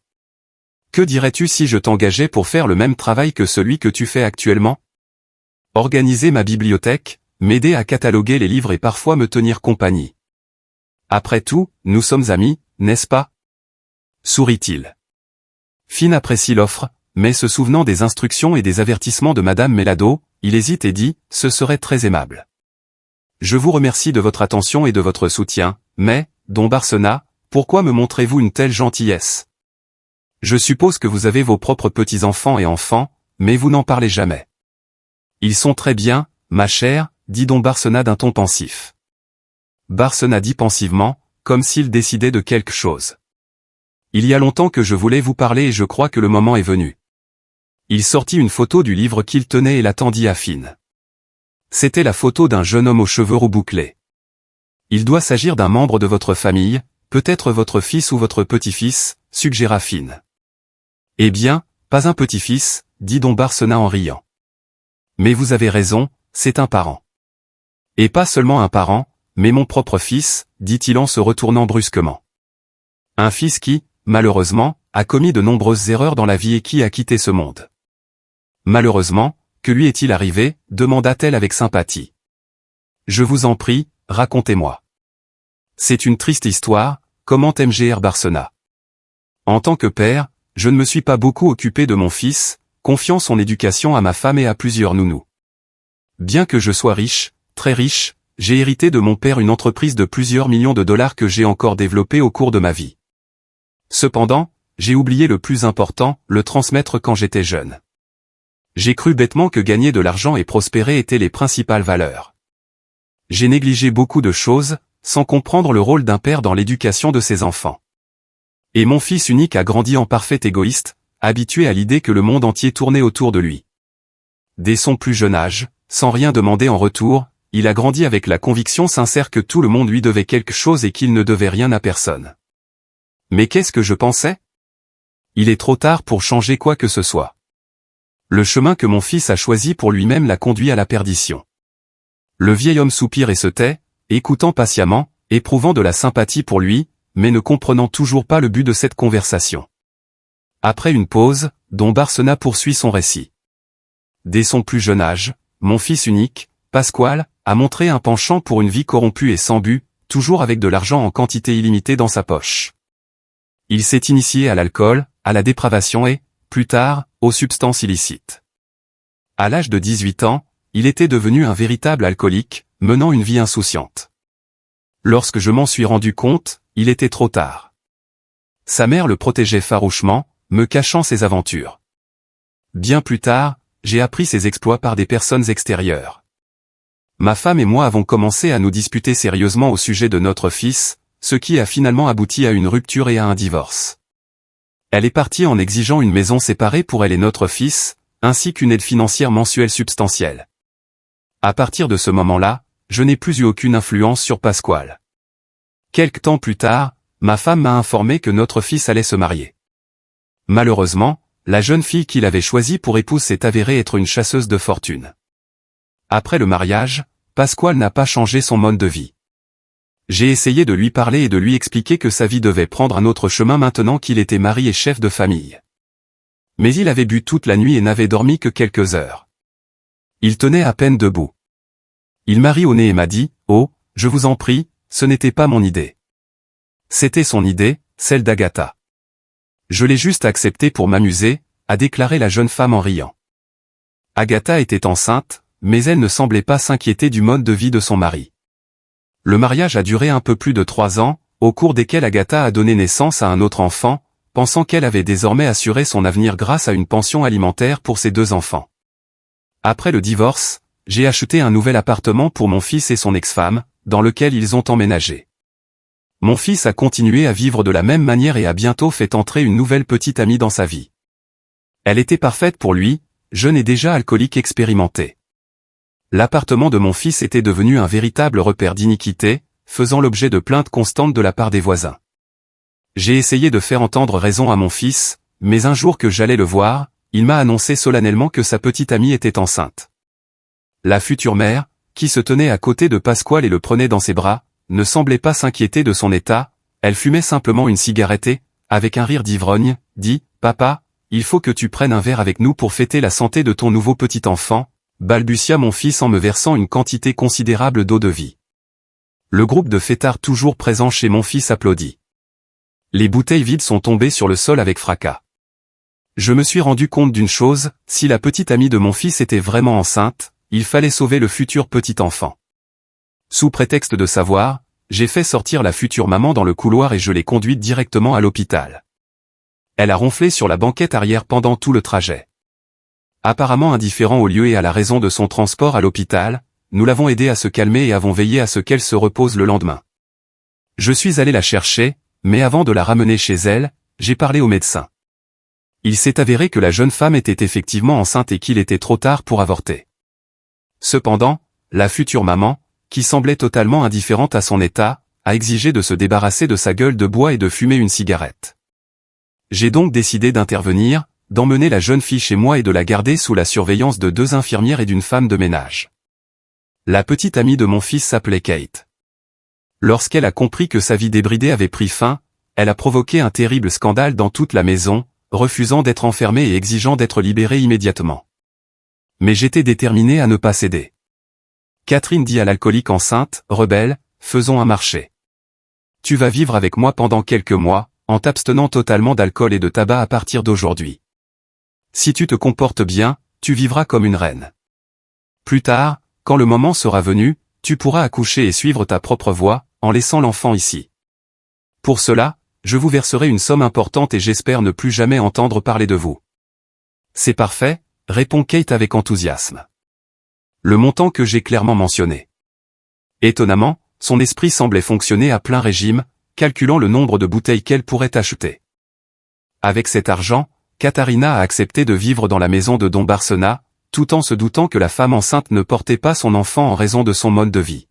Que dirais-tu si je t'engageais pour faire le même travail que celui que tu fais actuellement? Organiser ma bibliothèque, m'aider à cataloguer les livres et parfois me tenir compagnie. Après tout, nous sommes amis, n'est-ce pas? Sourit-il. Fina apprécie l'offre, mais se souvenant des instructions et des avertissements de Madame Melado, il hésite et dit, ce serait très aimable. Je vous remercie de votre attention et de votre soutien, mais, Don Barsena, pourquoi me montrez-vous une telle gentillesse? Je suppose que vous avez vos propres petits-enfants et enfants, mais vous n'en parlez jamais. Ils sont très bien, ma chère, dit Don Barsena d'un ton pensif. Barsena dit pensivement, comme s'il décidait de quelque chose. Il y a longtemps que je voulais vous parler et je crois que le moment est venu. Il sortit une photo du livre qu'il tenait et la tendit à Fina. C'était la photo d'un jeune homme aux cheveux roux bouclés. Il doit s'agir d'un membre de votre famille, peut-être votre fils ou votre petit-fils, suggéra Fina. Eh bien, pas un petit-fils, dit Don Barsena en riant. Mais vous avez raison, c'est un parent. Et pas seulement un parent, mais mon propre fils, dit-il en se retournant brusquement. Un fils qui, malheureusement, a commis de nombreuses erreurs dans la vie et qui a quitté ce monde. Malheureusement, que lui est-il arrivé, demanda-t-elle avec sympathie. Je vous en prie, racontez-moi. C'est une triste histoire, commente Mgr Barsena. En tant que père, je ne me suis pas beaucoup occupé de mon fils, confiant son éducation à ma femme et à plusieurs nounous. Bien que je sois riche, très riche, j'ai hérité de mon père une entreprise de plusieurs millions de dollars que j'ai encore développée au cours de ma vie. Cependant, j'ai oublié le plus important, le transmettre quand j'étais jeune. J'ai cru bêtement que gagner de l'argent et prospérer étaient les principales valeurs. J'ai négligé beaucoup de choses, sans comprendre le rôle d'un père dans l'éducation de ses enfants. Et mon fils unique a grandi en parfait égoïste, habitué à l'idée que le monde entier tournait autour de lui. Dès son plus jeune âge, sans rien demander en retour, il a grandi avec la conviction sincère que tout le monde lui devait quelque chose et qu'il ne devait rien à personne. Mais qu'est-ce que je pensais? Il est trop tard pour changer quoi que ce soit. Le chemin que mon fils a choisi pour lui-même l'a conduit à la perdition. Le vieil homme soupire et se tait, écoutant patiemment, éprouvant de la sympathie pour lui, mais ne comprenant toujours pas le but de cette conversation. Après une pause, Don Barsena poursuit son récit. Dès son plus jeune âge, mon fils unique, Pasquale, a montré un penchant pour une vie corrompue et sans but, toujours avec de l'argent en quantité illimitée dans sa poche. Il s'est initié à l'alcool, à la dépravation et, plus tard, aux substances illicites. À l'âge de 18 ans, il était devenu un véritable alcoolique, menant une vie insouciante. Lorsque je m'en suis rendu compte, il était trop tard. Sa mère le protégeait farouchement, me cachant ses aventures. Bien plus tard, j'ai appris ses exploits par des personnes extérieures. Ma femme et moi avons commencé à nous disputer sérieusement au sujet de notre fils, ce qui a finalement abouti à une rupture et à un divorce. Elle est partie en exigeant une maison séparée pour elle et notre fils, ainsi qu'une aide financière mensuelle substantielle. À partir de ce moment-là, je n'ai plus eu aucune influence sur Pasquale. Quelque temps plus tard, ma femme m'a informé que notre fils allait se marier. Malheureusement, la jeune fille qu'il avait choisie pour épouse s'est avérée être une chasseuse de fortune. Après le mariage, Pasquale n'a pas changé son mode de vie. J'ai essayé de lui parler et de lui expliquer que sa vie devait prendre un autre chemin maintenant qu'il était mari et chef de famille. Mais il avait bu toute la nuit et n'avait dormi que quelques heures. Il tenait à peine debout. Il m'a ri au nez et m'a dit « Oh, je vous en prie, ce n'était pas mon idée. » C'était son idée, celle d'Agatha. Je l'ai juste acceptée pour m'amuser, a déclaré la jeune femme en riant. Agatha était enceinte, mais elle ne semblait pas s'inquiéter du mode de vie de son mari. Le mariage a duré un peu plus de 3 ans, au cours desquels Agatha a donné naissance à un autre enfant, pensant qu'elle avait désormais assuré son avenir grâce à une pension alimentaire pour ses 2 enfants. Après le divorce, j'ai acheté un nouvel appartement pour mon fils et son ex-femme, dans lequel ils ont emménagé. Mon fils a continué à vivre de la même manière et a bientôt fait entrer une nouvelle petite amie dans sa vie. Elle était parfaite pour lui, jeune et déjà alcoolique expérimenté. L'appartement de mon fils était devenu un véritable repère d'iniquité, faisant l'objet de plaintes constantes de la part des voisins. J'ai essayé de faire entendre raison à mon fils, mais un jour que j'allais le voir, il m'a annoncé solennellement que sa petite amie était enceinte. La future mère, qui se tenait à côté de Pasquale et le prenait dans ses bras, ne semblait pas s'inquiéter de son état, elle fumait simplement une cigarette et, avec un rire d'ivrogne, dit « Papa, il faut que tu prennes un verre avec nous pour fêter la santé de ton nouveau petit enfant », balbutia mon fils en me versant une quantité considérable d'eau de vie. Le groupe de fêtards toujours présent chez mon fils applaudit. Les bouteilles vides sont tombées sur le sol avec fracas. Je me suis rendu compte d'une chose, si la petite amie de mon fils était vraiment enceinte, il fallait sauver le futur petit enfant. Sous prétexte de savoir, j'ai fait sortir la future maman dans le couloir et je l'ai conduite directement à l'hôpital. Elle a ronflé sur la banquette arrière pendant tout le trajet. Apparemment indifférent au lieu et à la raison de son transport à l'hôpital, nous l'avons aidée à se calmer et avons veillé à ce qu'elle se repose le lendemain. Je suis allé la chercher, mais avant de la ramener chez elle, j'ai parlé au médecin. Il s'est avéré que la jeune femme était effectivement enceinte et qu'il était trop tard pour avorter. Cependant, la future maman, qui semblait totalement indifférente à son état, a exigé de se débarrasser de sa gueule de bois et de fumer une cigarette. J'ai donc décidé d'intervenir, d'emmener la jeune fille chez moi et de la garder sous la surveillance de 2 infirmières et d'une femme de ménage. La petite amie de mon fils s'appelait Kate. Lorsqu'elle a compris que sa vie débridée avait pris fin, elle a provoqué un terrible scandale dans toute la maison, refusant d'être enfermée et exigeant d'être libérée immédiatement. Mais j'étais déterminé à ne pas céder. Catherine dit à l'alcoolique enceinte, rebelle, faisons un marché. Tu vas vivre avec moi pendant quelques mois, en t'abstenant totalement d'alcool et de tabac à partir d'aujourd'hui. Si tu te comportes bien, tu vivras comme une reine. Plus tard, quand le moment sera venu, tu pourras accoucher et suivre ta propre voie, en laissant l'enfant ici. Pour cela, je vous verserai une somme importante et j'espère ne plus jamais entendre parler de vous. C'est parfait, répond Kate avec enthousiasme. Le montant que j'ai clairement mentionné. Étonnamment, son esprit semblait fonctionner à plein régime, calculant le nombre de bouteilles qu'elle pourrait acheter. Avec cet argent, Katharina a accepté de vivre dans la maison de Don Barsena, tout en se doutant que la femme enceinte ne portait pas son enfant en raison de son mode de vie.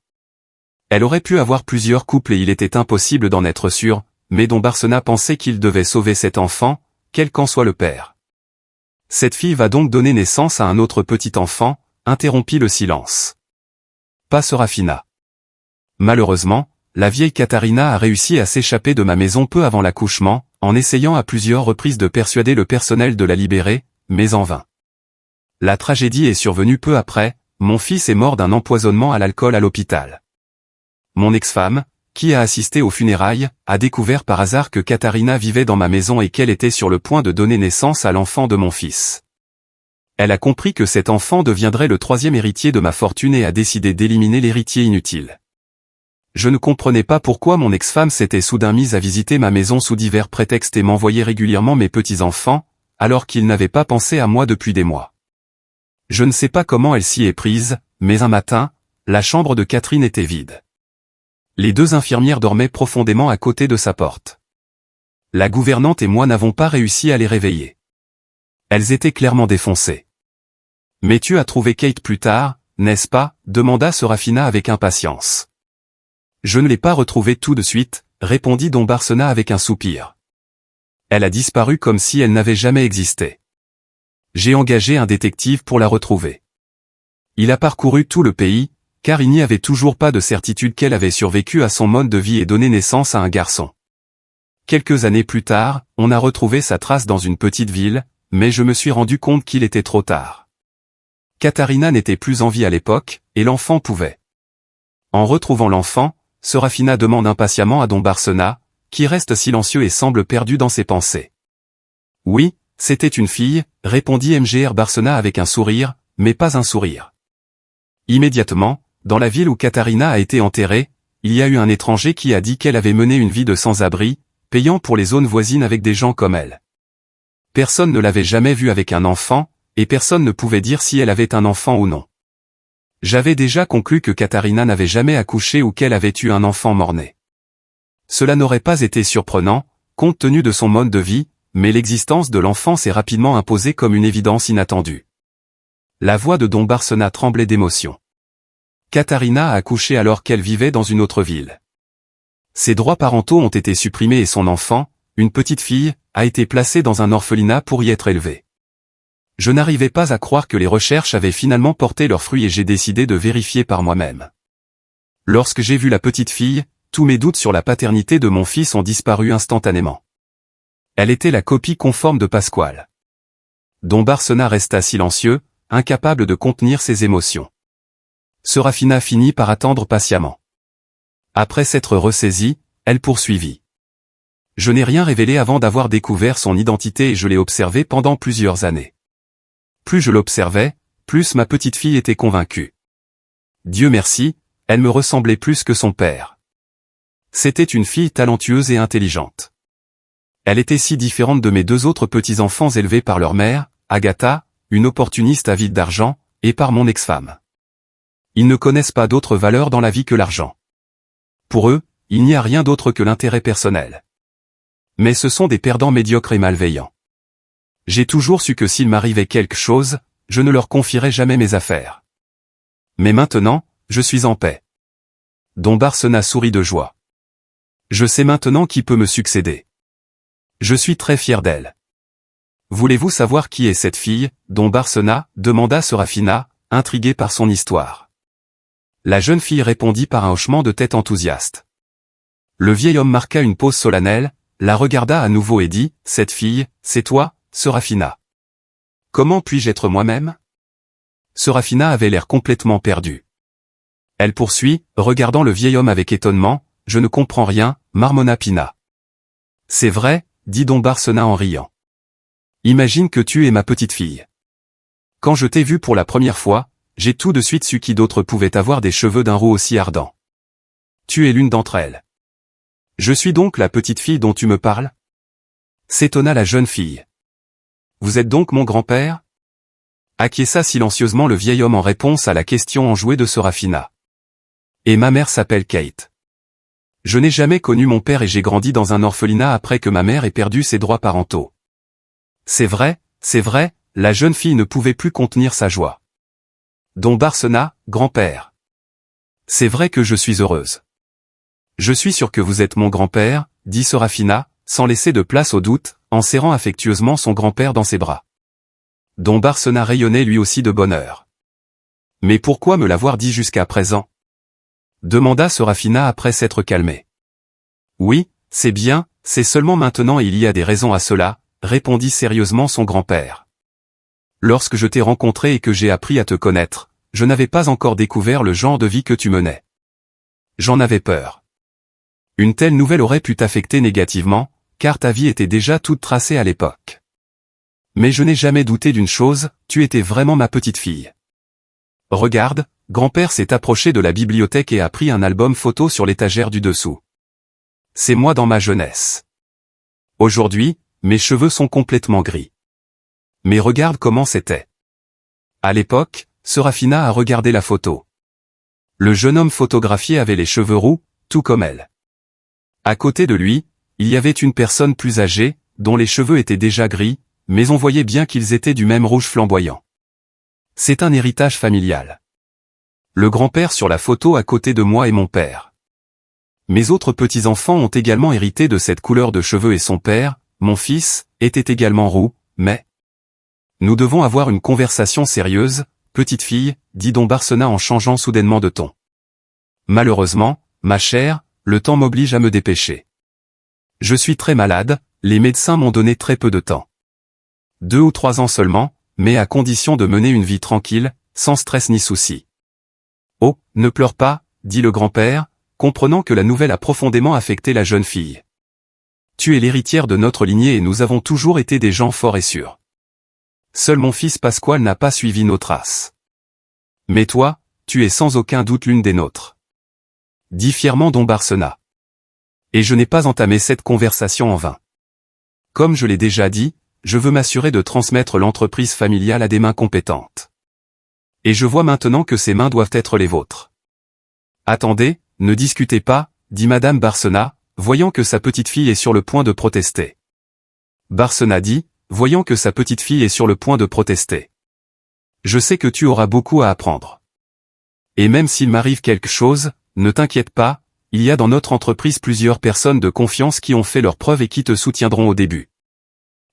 Elle aurait pu avoir plusieurs couples et il était impossible d'en être sûr, mais Don Barsena pensait qu'il devait sauver cet enfant, quel qu'en soit le père. Cette fille va donc donner naissance à un autre petit enfant, interrompit le silence. Pas Serafina. Malheureusement, la vieille Katharina a réussi à s'échapper de ma maison peu avant l'accouchement, en essayant à plusieurs reprises de persuader le personnel de la libérer, mais en vain. La tragédie est survenue peu après, mon fils est mort d'un empoisonnement à l'alcool à l'hôpital. Mon ex-femme, qui a assisté aux funérailles, a découvert par hasard que Katharina vivait dans ma maison et qu'elle était sur le point de donner naissance à l'enfant de mon fils. Elle a compris que cet enfant deviendrait le 3e héritier de ma fortune et a décidé d'éliminer l'héritier inutile. Je ne comprenais pas pourquoi mon ex-femme s'était soudain mise à visiter ma maison sous divers prétextes et m'envoyait régulièrement mes petits-enfants, alors qu'ils n'avaient pas pensé à moi depuis des mois. Je ne sais pas comment elle s'y est prise, mais un matin, la chambre de Catherine était vide. Les 2 infirmières dormaient profondément à côté de sa porte. La gouvernante et moi n'avons pas réussi à les réveiller. Elles étaient clairement défoncées. « Mais tu as trouvé Kate plus tard, n'est-ce pas ?» demanda Serafina avec impatience. « Je ne l'ai pas retrouvée tout de suite », répondit Don Barsena avec un soupir. « Elle a disparu comme si elle n'avait jamais existé. J'ai engagé un détective pour la retrouver. Il a parcouru tout le pays, car il n'y avait toujours pas de certitude qu'elle avait survécu à son mode de vie et donné naissance à un garçon. Quelques années plus tard, on a retrouvé sa trace dans une petite ville, mais je me suis rendu compte qu'il était trop tard. Katharina n'était plus en vie à l'époque, et l'enfant pouvait. En retrouvant l'enfant, Serafina demande impatiemment à Don Barsena, qui reste silencieux et semble perdu dans ses pensées. « Oui, c'était une fille », répondit Mgr Barsena avec un sourire, mais pas un sourire. Immédiatement, dans la ville où Katharina a été enterrée, il y a eu un étranger qui a dit qu'elle avait mené une vie de sans-abri, payant pour les zones voisines avec des gens comme elle. Personne ne l'avait jamais vue avec un enfant, et personne ne pouvait dire si elle avait un enfant ou non. J'avais déjà conclu que Katharina n'avait jamais accouché ou qu'elle avait eu un enfant mort-né. Cela n'aurait pas été surprenant, compte tenu de son mode de vie, mais l'existence de l'enfant s'est rapidement imposée comme une évidence inattendue. La voix de Don Barsena tremblait d'émotion. Katharina a accouché alors qu'elle vivait dans une autre ville. Ses droits parentaux ont été supprimés et son enfant, une petite fille, a été placée dans un orphelinat pour y être élevée. Je n'arrivais pas à croire que les recherches avaient finalement porté leurs fruits et j'ai décidé de vérifier par moi-même. Lorsque j'ai vu la petite fille, tous mes doutes sur la paternité de mon fils ont disparu instantanément. Elle était la copie conforme de Pasquale. Don Barsena resta silencieux, incapable de contenir ses émotions. Serafina finit par attendre patiemment. Après s'être ressaisie, elle poursuivit. Je n'ai rien révélé avant d'avoir découvert son identité et je l'ai observée pendant plusieurs années. Plus je l'observais, plus ma petite fille était convaincue. Dieu merci, elle me ressemblait plus que son père. C'était une fille talentueuse et intelligente. Elle était si différente de mes 2 autres petits-enfants élevés par leur mère, Agatha, une opportuniste avide d'argent, et par mon ex-femme. Ils ne connaissent pas d'autre valeur dans la vie que l'argent. Pour eux, il n'y a rien d'autre que l'intérêt personnel. Mais ce sont des perdants médiocres et malveillants. J'ai toujours su que s'il m'arrivait quelque chose, je ne leur confierais jamais mes affaires. Mais maintenant, je suis en paix. Don Barsena sourit de joie. Je sais maintenant qui peut me succéder. Je suis très fier d'elle. Voulez-vous savoir qui est cette fille, Don Barsena, demanda Serafina, intriguée par son histoire. La jeune fille répondit par un hochement de tête enthousiaste. Le vieil homme marqua une pause solennelle, la regarda à nouveau et dit, « Cette fille, c'est toi, Serafina. Comment puis-je être moi-même » Serafina avait l'air complètement perdue. Elle poursuit, regardant le vieil homme avec étonnement, « Je ne comprends rien, marmonna Pina. »« C'est vrai, » dit Don Barsena en riant. « Imagine que tu es ma petite fille. Quand je t'ai vue pour la première fois, j'ai tout de suite su qui d'autre pouvait avoir des cheveux d'un roux aussi ardent. Tu es l'une d'entre elles. Je suis donc la petite fille dont tu me parles » s'étonna la jeune fille. « Vous êtes donc mon grand-père » acquiesça silencieusement le vieil homme en réponse à la question enjouée de Serafina. « Et ma mère s'appelle Kate. Je n'ai jamais connu mon père et j'ai grandi dans un orphelinat après que ma mère ait perdu ses droits parentaux. » C'est vrai, la jeune fille ne pouvait plus contenir sa joie. « Don Barsena, grand-père. C'est vrai que je suis heureuse. » « Je suis sûr que vous êtes mon grand-père, » dit Serafina, sans laisser de place au doute, en serrant affectueusement son grand-père dans ses bras. Don Barsena rayonnait lui aussi de bonheur. « Mais pourquoi me l'avoir dit jusqu'à présent » demanda Serafina après s'être calmée. Oui, c'est bien, c'est seulement maintenant et il y a des raisons à cela, répondit sérieusement son grand-père. Lorsque je t'ai rencontré et que j'ai appris à te connaître, je n'avais pas encore découvert le genre de vie que tu menais. J'en avais peur. Une telle nouvelle aurait pu t'affecter négativement, car ta vie était déjà toute tracée à l'époque. Mais je n'ai jamais douté d'une chose, tu étais vraiment ma petite fille. Regarde, grand-père s'est approché de la bibliothèque et a pris un album photo sur l'étagère du dessous. C'est moi dans ma jeunesse. Aujourd'hui, mes cheveux sont complètement gris. Mais regarde comment c'était. À l'époque, Serafina a regardé la photo. Le jeune homme photographié avait les cheveux roux, tout comme elle. À côté de lui, il y avait une personne plus âgée, dont les cheveux étaient déjà gris, mais on voyait bien qu'ils étaient du même rouge flamboyant. C'est un héritage familial. Le grand-père sur la photo à côté de moi est mon père. Mes autres petits-enfants ont également hérité de cette couleur de cheveux et son père, mon fils, était également roux, mais... Nous devons avoir une conversation sérieuse, petite fille, dit Don Barsena en changeant soudainement de ton. Malheureusement, ma chère, le temps m'oblige à me dépêcher. Je suis très malade, les médecins m'ont donné très peu de temps. 2 ou 3 ans seulement, mais à condition de mener une vie tranquille, sans stress ni souci. Oh, ne pleure pas, dit le grand-père, comprenant que la nouvelle a profondément affecté la jeune fille. Tu es l'héritière de notre lignée et nous avons toujours été des gens forts et sûrs. Seul mon fils Pasquale n'a pas suivi nos traces. Mais toi, tu es sans aucun doute l'une des nôtres. Dit fièrement Don Barsena. Et je n'ai pas entamé cette conversation en vain. Comme je l'ai déjà dit, je veux m'assurer de transmettre l'entreprise familiale à des mains compétentes. Et je vois maintenant que ces mains doivent être les vôtres. Attendez, ne discutez pas, dit Madame Barsena, voyant que sa petite fille est sur le point de protester. Barsena dit, voyant que sa petite fille est sur le point de protester. Je sais que tu auras beaucoup à apprendre. Et même s'il m'arrive quelque chose, ne t'inquiète pas, il y a dans notre entreprise plusieurs personnes de confiance qui ont fait leurs preuves et qui te soutiendront au début.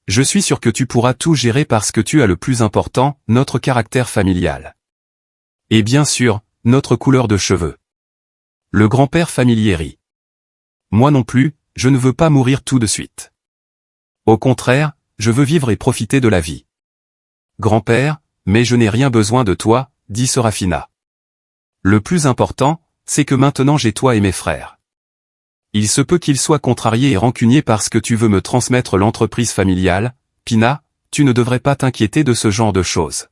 Je suis sûr que tu pourras tout gérer parce que tu as le plus important, notre caractère familial. Et bien sûr, notre couleur de cheveux. Le grand-père familier rit. Moi non plus, je ne veux pas mourir tout de suite. Au contraire, je veux vivre et profiter de la vie. Grand-père, mais je n'ai rien besoin de toi, dit Serafina. Le plus important, c'est que maintenant j'ai toi et mes frères. Il se peut qu'ils soient contrariés et rancuniers parce que tu veux me transmettre l'entreprise familiale, Pina, tu ne devrais pas t'inquiéter de ce genre de choses.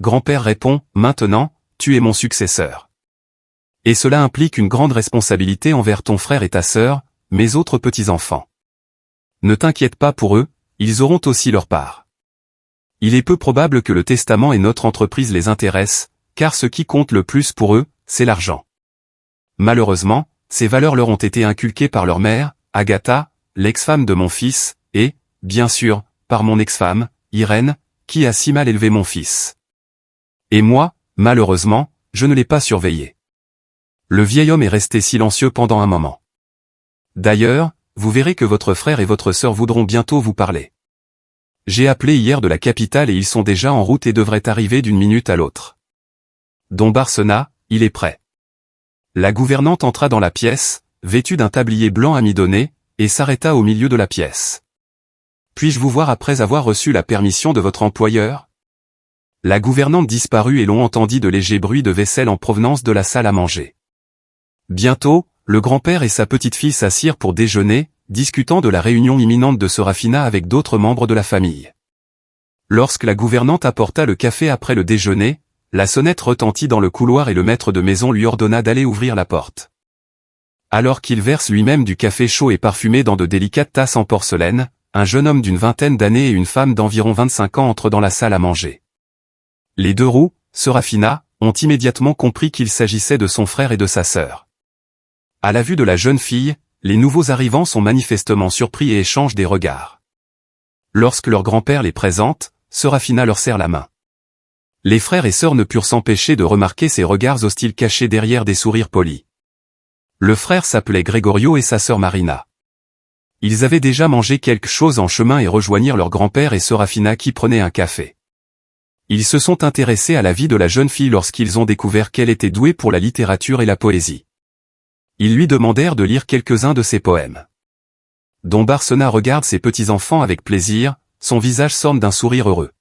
Grand-père répond, maintenant, tu es mon successeur. Et cela implique une grande responsabilité envers ton frère et ta sœur, mes autres petits-enfants. Ne t'inquiète pas pour eux, ils auront aussi leur part. Il est peu probable que le testament et notre entreprise les intéressent, car ce qui compte le plus pour eux, c'est l'argent. Malheureusement, ces valeurs leur ont été inculquées par leur mère, Agatha, l'ex-femme de mon fils, et, bien sûr, par mon ex-femme, Irène, qui a si mal élevé mon fils. Et moi, malheureusement, je ne l'ai pas surveillé. Le vieil homme est resté silencieux pendant un moment. D'ailleurs, vous verrez que votre frère et votre sœur voudront bientôt vous parler. J'ai appelé hier de la capitale et ils sont déjà en route et devraient arriver d'une minute à l'autre. Don Barsena, il est prêt. La gouvernante entra dans la pièce, vêtue d'un tablier blanc amidonné, et s'arrêta au milieu de la pièce. Puis-je vous voir après avoir reçu la permission de votre employeur? La gouvernante disparut et l'on entendit de légers bruits de vaisselle en provenance de la salle à manger. Bientôt, le grand-père et sa petite-fille s'assirent pour déjeuner, discutant de la réunion imminente de Serafina avec d'autres membres de la famille. Lorsque la gouvernante apporta le café après le déjeuner, la sonnette retentit dans le couloir et le maître de maison lui ordonna d'aller ouvrir la porte. Alors qu'il verse lui-même du café chaud et parfumé dans de délicates tasses en porcelaine, un jeune homme d'une vingtaine d'années et une femme d'environ 25 ans entrent dans la salle à manger. Les deux roux, Serafina, ont immédiatement compris qu'il s'agissait de son frère et de sa sœur. À la vue de la jeune fille, les nouveaux arrivants sont manifestement surpris et échangent des regards. Lorsque leur grand-père les présente, Serafina leur serre la main. Les frères et sœurs ne purent s'empêcher de remarquer ces regards hostiles cachés derrière des sourires polis. Le frère s'appelait Gregorio et sa sœur Marina. Ils avaient déjà mangé quelque chose en chemin et rejoignirent leur grand-père et Serafina qui prenaient un café. Ils se sont intéressés à la vie de la jeune fille lorsqu'ils ont découvert qu'elle était douée pour la littérature et la poésie. Ils lui demandèrent de lire quelques-uns de ses poèmes. Don Barsena regarde ses petits-enfants avec plaisir, son visage s'orne d'un sourire heureux.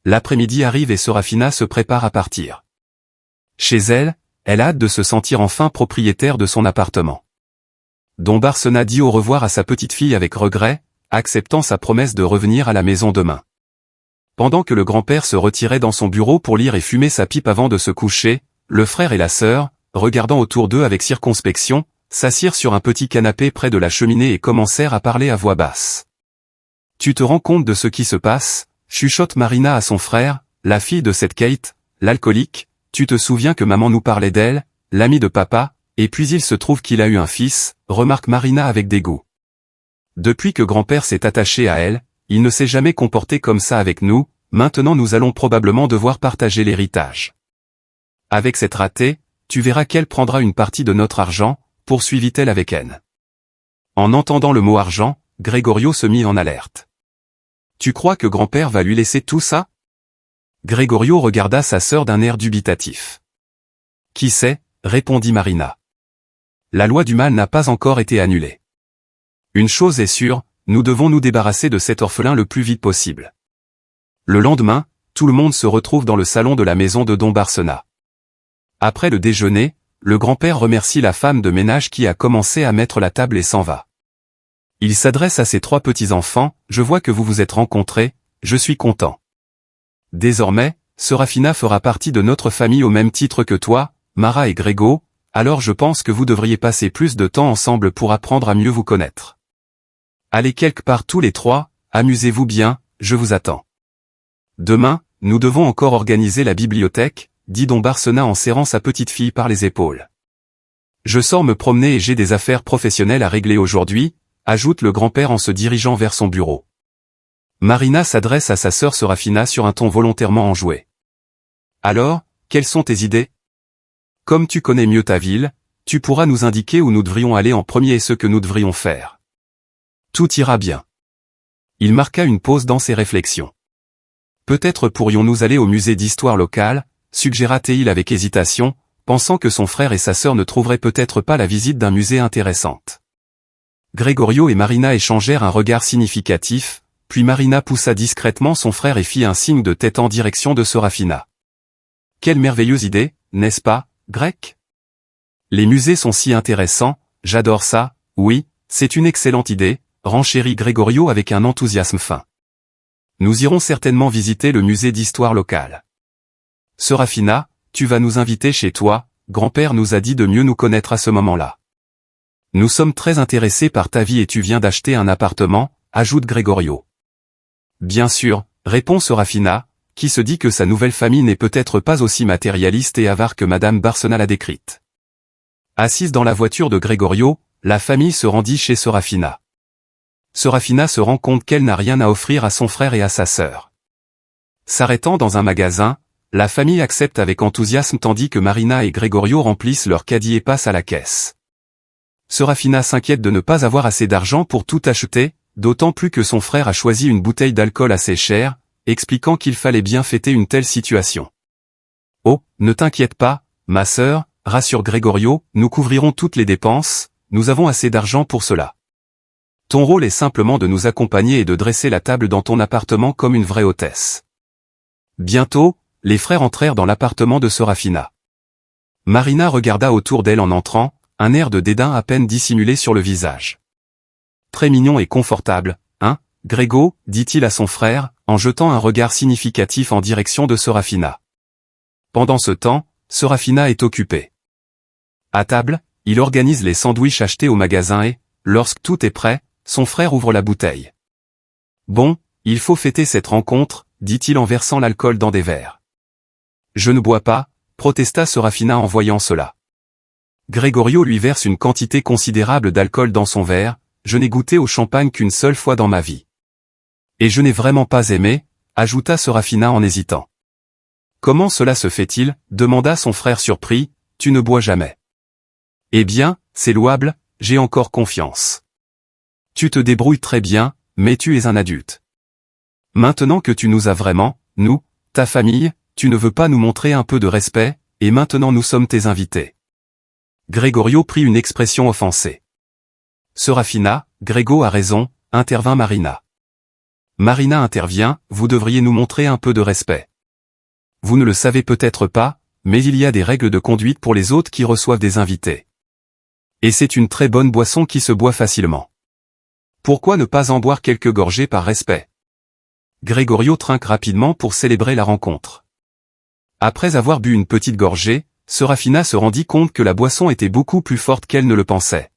L'après-midi arrive et Serafina se prépare à partir. Chez elle, elle a hâte de se sentir enfin propriétaire de son appartement. Don Barsena dit au revoir à sa petite-fille avec regret, acceptant sa promesse de revenir à la maison demain. Pendant que le grand-père se retirait dans son bureau pour lire et fumer sa pipe avant de se coucher, le frère et la sœur, regardant autour d'eux avec circonspection, s'assirent sur un petit canapé près de la cheminée et commencèrent à parler à voix basse. « Tu te rends compte de ce qui se passe ?» chuchote Marina à son frère, la fille de cette Kate, l'alcoolique. « Tu te souviens que maman nous parlait d'elle, l'amie de papa, et puis il se trouve qu'il a eu un fils », remarque Marina avec dégoût. Depuis que grand-père s'est attaché à elle, il ne s'est jamais comporté comme ça avec nous, maintenant nous allons probablement devoir partager l'héritage. Avec cette ratée, tu verras qu'elle prendra une partie de notre argent, poursuivit-elle avec haine. En entendant le mot argent, Gregorio se mit en alerte. Tu crois que grand-père va lui laisser tout ça? Gregorio regarda sa sœur d'un air dubitatif. Qui sait, répondit Marina. La loi du mal n'a pas encore été annulée. Une chose est sûre, nous devons nous débarrasser de cet orphelin le plus vite possible. Le lendemain, tout le monde se retrouve dans le salon de la maison de Don Barsena. Après le déjeuner, le grand-père remercie la femme de ménage qui a commencé à mettre la table et s'en va. Il s'adresse à ses trois petits-enfants, « Je vois que vous vous êtes rencontrés, je suis content. Désormais, Serafina fera partie de notre famille au même titre que toi, Mara et Grégo, alors je pense que vous devriez passer plus de temps ensemble pour apprendre à mieux vous connaître. Allez quelque part tous les trois, amusez-vous bien, je vous attends. Demain, nous devons encore organiser la bibliothèque, dit Don Barsena en serrant sa petite fille par les épaules. Je sors me promener et j'ai des affaires professionnelles à régler aujourd'hui, ajoute le grand-père en se dirigeant vers son bureau. Marina s'adresse à sa sœur Serafina sur un ton volontairement enjoué. Alors, quelles sont tes idées? Comme tu connais mieux ta ville, tu pourras nous indiquer où nous devrions aller en premier et ce que nous devrions faire. Tout ira bien. Il marqua une pause dans ses réflexions. Peut-être pourrions-nous aller au musée d'histoire locale, suggéra-t-il avec hésitation, pensant que son frère et sa sœur ne trouveraient peut-être pas la visite d'un musée intéressante. Gregorio et Marina échangèrent un regard significatif, puis Marina poussa discrètement son frère et fit un signe de tête en direction de Serafina. Quelle merveilleuse idée, n'est-ce pas, Grec? Les musées sont si intéressants, j'adore ça, oui, c'est une excellente idée, renchérit Gregorio avec un enthousiasme fin. Nous irons certainement visiter le musée d'histoire locale. Serafina, tu vas nous inviter chez toi, grand-père nous a dit de mieux nous connaître à ce moment-là. Nous sommes très intéressés par ta vie et tu viens d'acheter un appartement, ajoute Gregorio. Bien sûr, répond Serafina, qui se dit que sa nouvelle famille n'est peut-être pas aussi matérialiste et avare que Madame Barsena l'a décrite. Assise dans la voiture de Gregorio, la famille se rendit chez Serafina. Serafina se rend compte qu'elle n'a rien à offrir à son frère et à sa sœur. S'arrêtant dans un magasin, la famille accepte avec enthousiasme tandis que Marina et Gregorio remplissent leur caddie et passent à la caisse. Serafina s'inquiète de ne pas avoir assez d'argent pour tout acheter, d'autant plus que son frère a choisi une bouteille d'alcool assez chère, expliquant qu'il fallait bien fêter une telle situation. « Oh, ne t'inquiète pas, ma sœur, rassure Gregorio, nous couvrirons toutes les dépenses, nous avons assez d'argent pour cela. Ton rôle est simplement de nous accompagner et de dresser la table dans ton appartement comme une vraie hôtesse. » Bientôt, les frères entrèrent dans l'appartement de Serafina. Marina regarda autour d'elle en entrant, un air de dédain à peine dissimulé sur le visage. « Très mignon et confortable, hein, Grégo » dit-il à son frère, en jetant un regard significatif en direction de Serafina. Pendant ce temps, Serafina est occupée. À table, il organise les sandwichs achetés au magasin et, lorsque tout est prêt, son frère ouvre la bouteille. « Bon, il faut fêter cette rencontre » dit-il en versant l'alcool dans des verres. « Je ne bois pas » protesta Serafina en voyant cela. Gregorio lui verse une quantité considérable d'alcool dans son verre, « Je n'ai goûté au champagne qu'une seule fois dans ma vie. »« Et je n'ai vraiment pas aimé » ajouta Serafina en hésitant. « Comment cela se fait-il » demanda son frère surpris, « Tu ne bois jamais. »« Eh bien, c'est louable, j'ai encore confiance. Tu te débrouilles très bien, mais tu es un adulte. Maintenant que tu nous as vraiment, nous, ta famille, tu ne veux pas nous montrer un peu de respect, et maintenant nous sommes tes invités. Gregorio prit une expression offensée. Serafina, Grégo a raison, intervint Marina. Marina intervient, vous devriez nous montrer un peu de respect. Vous ne le savez peut-être pas, mais il y a des règles de conduite pour les hôtes qui reçoivent des invités. Et c'est une très bonne boisson qui se boit facilement. Pourquoi ne pas en boire quelques gorgées par respect? Gregorio trinque rapidement pour célébrer la rencontre. Après avoir bu une petite gorgée, Serafina se rendit compte que la boisson était beaucoup plus forte qu'elle ne le pensait.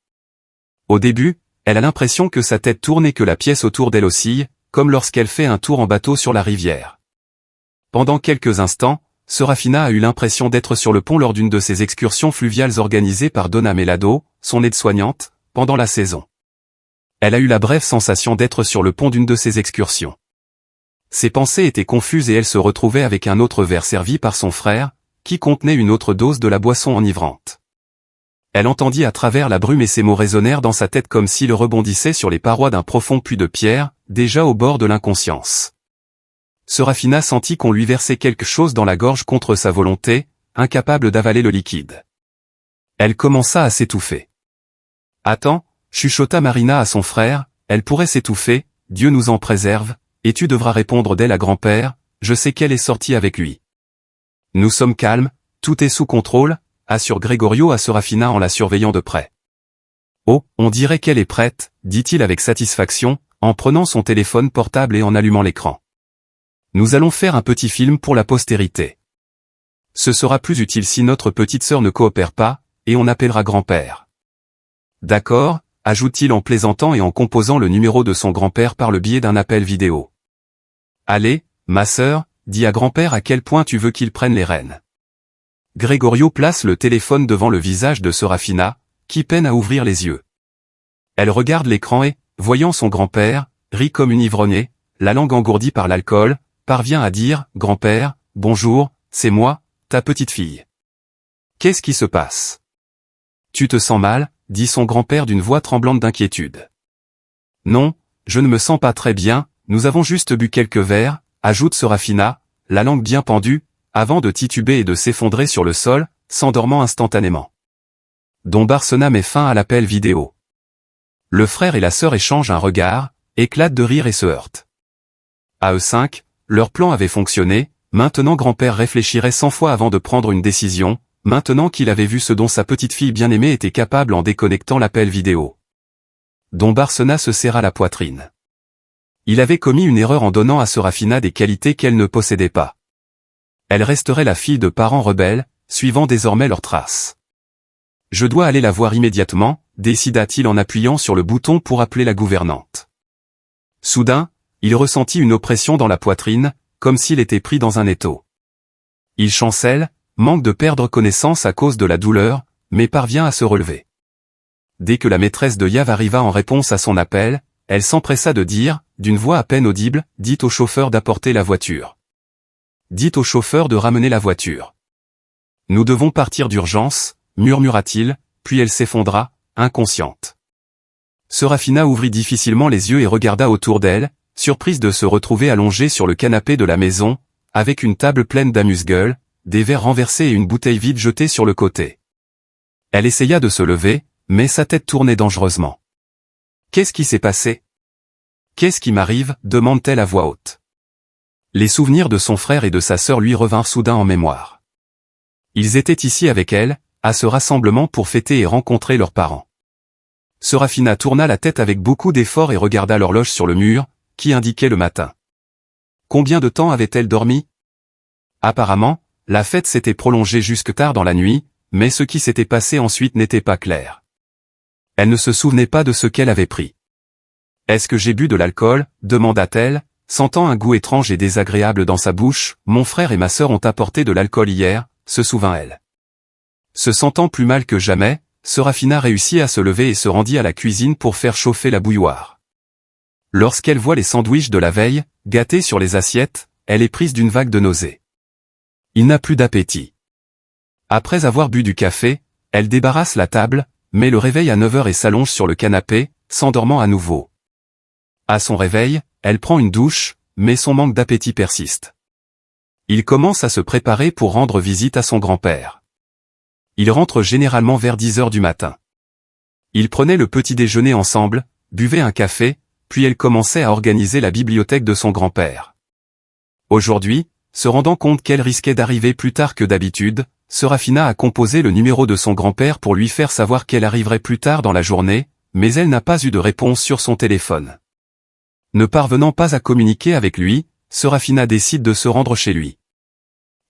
Au début, elle a l'impression que sa tête tourne et que la pièce autour d'elle oscille, comme lorsqu'elle fait un tour en bateau sur la rivière. Pendant quelques instants, Serafina a eu l'impression d'être sur le pont lors d'une de ces excursions fluviales organisées par Donna Melado, son aide-soignante, pendant la saison. Elle a eu la brève sensation d'être sur le pont d'une de ces excursions. Ses pensées étaient confuses et elle se retrouvait avec un autre verre servi par son frère, qui contenait une autre dose de la boisson enivrante. Elle entendit à travers la brume et ces mots résonnèrent dans sa tête comme s'ils rebondissaient sur les parois d'un profond puits de pierre, déjà au bord de l'inconscience. Serafina sentit qu'on lui versait quelque chose dans la gorge contre sa volonté, incapable d'avaler le liquide. Elle commença à s'étouffer. « Attends » chuchota Marina à son frère, « elle pourrait s'étouffer, Dieu nous en préserve, et tu devras répondre d'elle à grand-père, je sais qu'elle est sortie avec lui. » Nous sommes calmes, tout est sous contrôle, assure Gregorio à Serafina en la surveillant de près. Oh, on dirait qu'elle est prête, dit-il avec satisfaction, en prenant son téléphone portable et en allumant l'écran. Nous allons faire un petit film pour la postérité. Ce sera plus utile si notre petite sœur ne coopère pas, et on appellera grand-père. D'accord, ajoute-t-il en plaisantant et en composant le numéro de son grand-père par le biais d'un appel vidéo. Allez, ma sœur, dis à grand-père à quel point tu veux qu'il prenne les rênes. Gregorio place le téléphone devant le visage de Serafina, qui peine à ouvrir les yeux. Elle regarde l'écran et, voyant son grand-père, rit comme une ivrognerie, la langue engourdie par l'alcool, parvient à dire « Grand-père, bonjour, c'est moi, ta petite fille. » Qu'est-ce qui se passe? Tu te sens mal, dit son grand-père d'une voix tremblante d'inquiétude. Non, je ne me sens pas très bien, nous avons juste bu quelques verres, ajoute Serafina, la langue bien pendue, avant de tituber et de s'effondrer sur le sol, s'endormant instantanément. Don Barsena met fin à l'appel vidéo. Le frère et la sœur échangent un regard, éclatent de rire et se heurtent. À eux cinq, leur plan avait fonctionné, maintenant grand-père réfléchirait 100 fois avant de prendre une décision, maintenant qu'il avait vu ce dont sa petite-fille bien-aimée était capable en déconnectant l'appel vidéo. Don Barsena se serra la poitrine. Il avait commis une erreur en donnant à Serafina des qualités qu'elle ne possédait pas. Elle resterait la fille de parents rebelles, suivant désormais leurs traces. Je dois aller la voir immédiatement, décida-t-il en appuyant sur le bouton pour appeler la gouvernante. Soudain, il ressentit une oppression dans la poitrine, comme s'il était pris dans un étau. Il chancelle, manque de perdre connaissance à cause de la douleur, mais parvient à se relever. Dès que la maîtresse de Yav arriva en réponse à son appel, elle s'empressa de dire, d'une voix à peine audible, « Dites au chauffeur d'apporter la voiture. Dites au chauffeur de ramener la voiture. Nous devons partir d'urgence, murmura-t-il, puis elle s'effondra, inconsciente. » Serafina ouvrit difficilement les yeux et regarda autour d'elle, surprise de se retrouver allongée sur le canapé de la maison, avec une table pleine d'amuse-gueules, des verres renversés et une bouteille vide jetée sur le côté. Elle essaya de se lever, mais sa tête tournait dangereusement. « Qu'est-ce qui s'est passé? Qu'est-ce qui m'arrive » demande-t-elle à voix haute. Les souvenirs de son frère et de sa sœur lui revinrent soudain en mémoire. Ils étaient ici avec elle, à ce rassemblement pour fêter et rencontrer leurs parents. Serafina tourna la tête avec beaucoup d'effort et regarda l'horloge sur le mur, qui indiquait le matin. Combien de temps avait-elle dormi? Apparemment, la fête s'était prolongée jusque tard dans la nuit, mais ce qui s'était passé ensuite n'était pas clair. Elle ne se souvenait pas de ce qu'elle avait pris. « Est-ce que j'ai bu de l'alcool » demanda-t-elle, sentant un goût étrange et désagréable dans sa bouche. « Mon frère et ma sœur ont apporté de l'alcool hier » se souvint-elle. Se sentant plus mal que jamais, Serafina réussit à se lever et se rendit à la cuisine pour faire chauffer la bouilloire. Lorsqu'elle voit les sandwichs de la veille, gâtés sur les assiettes, elle est prise d'une vague de nausée. Il n'a plus d'appétit. Après avoir bu du café, elle débarrasse la table, met le réveil à 9h et s'allonge sur le canapé, s'endormant à nouveau. À son réveil, elle prend une douche, mais son manque d'appétit persiste. Il commence à se préparer pour rendre visite à son grand-père. Il rentre généralement vers 10 heures du matin. Ils prenaient le petit déjeuner ensemble, buvaient un café, puis elle commençait à organiser la bibliothèque de son grand-père. Aujourd'hui, se rendant compte qu'elle risquait d'arriver plus tard que d'habitude, Serafina a composé le numéro de son grand-père pour lui faire savoir qu'elle arriverait plus tard dans la journée, mais elle n'a pas eu de réponse sur son téléphone. Ne parvenant pas à communiquer avec lui, Serafina décide de se rendre chez lui.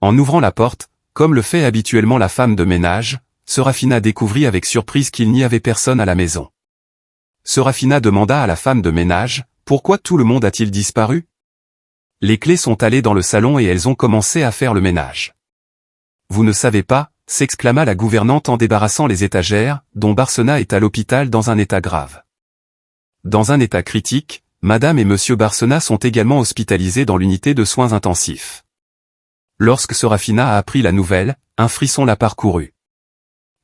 En ouvrant la porte, comme le fait habituellement la femme de ménage, Serafina découvrit avec surprise qu'il n'y avait personne à la maison. Serafina demanda à la femme de ménage, « Pourquoi tout le monde a-t-il disparu ?» Les clés sont allées dans le salon et elles ont commencé à faire le ménage. « Vous ne savez pas » s'exclama la gouvernante en débarrassant les étagères, dont Barsena est à l'hôpital dans un état grave. Dans un état critique, Madame et Monsieur Barsena sont également hospitalisés dans l'unité de soins intensifs. Lorsque Serafina a appris la nouvelle, un frisson l'a parcouru.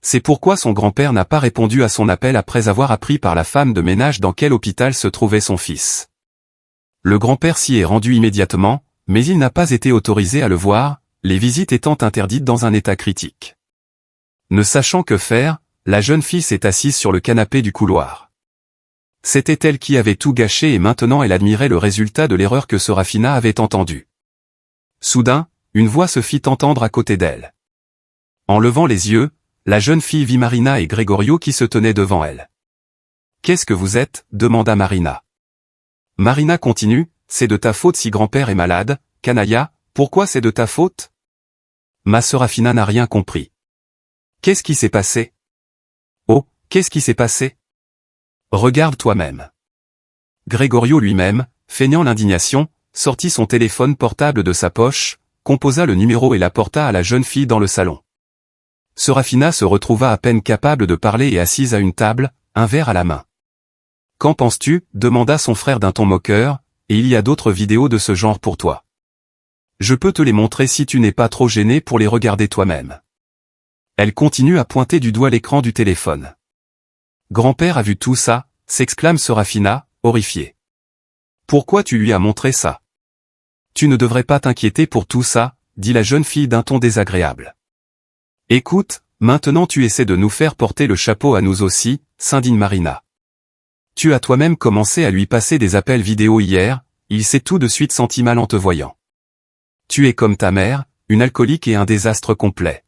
C'est pourquoi son grand-père n'a pas répondu à son appel après avoir appris par la femme de ménage dans quel hôpital se trouvait son fils. Le grand-père s'y est rendu immédiatement, mais il n'a pas été autorisé à le voir, les visites étant interdites dans un état critique. Ne sachant que faire, la jeune fille s'est assise sur le canapé du couloir. C'était elle qui avait tout gâché et maintenant elle admirait le résultat de l'erreur que Serafina avait entendue. Soudain, une voix se fit entendre à côté d'elle. En levant les yeux, la jeune fille vit Marina et Gregorio qui se tenaient devant elle. « Qu'est-ce que vous êtes ?» demanda Marina. Marina continue, « C'est de ta faute si grand-père est malade, Canaya, pourquoi c'est de ta faute ?» Ma Serafina n'a rien compris. « Qu'est-ce qui s'est passé ?»« Oh, qu'est-ce qui s'est passé ?» Regarde toi-même. Gregorio lui-même, feignant l'indignation, sortit son téléphone portable de sa poche, composa le numéro et l'apporta à la jeune fille dans le salon. Serafina se retrouva à peine capable de parler et assise à une table, un verre à la main. « Qu'en penses-tu » demanda son frère d'un ton moqueur, « et il y a d'autres vidéos de ce genre pour toi. Je peux te les montrer si tu n'es pas trop gêné pour les regarder toi-même. » Elle continue à pointer du doigt l'écran du téléphone. « Grand-père a vu tout ça » s'exclame Serafina, horrifiée. « Pourquoi tu lui as montré ça ?»« Tu ne devrais pas t'inquiéter pour tout ça » dit la jeune fille d'un ton désagréable. « Écoute, maintenant tu essaies de nous faire porter le chapeau à nous aussi » s'indigne Marina. « Tu as toi-même commencé à lui passer des appels vidéo hier, il s'est tout de suite senti mal en te voyant. Tu es comme ta mère, une alcoolique et un désastre complet.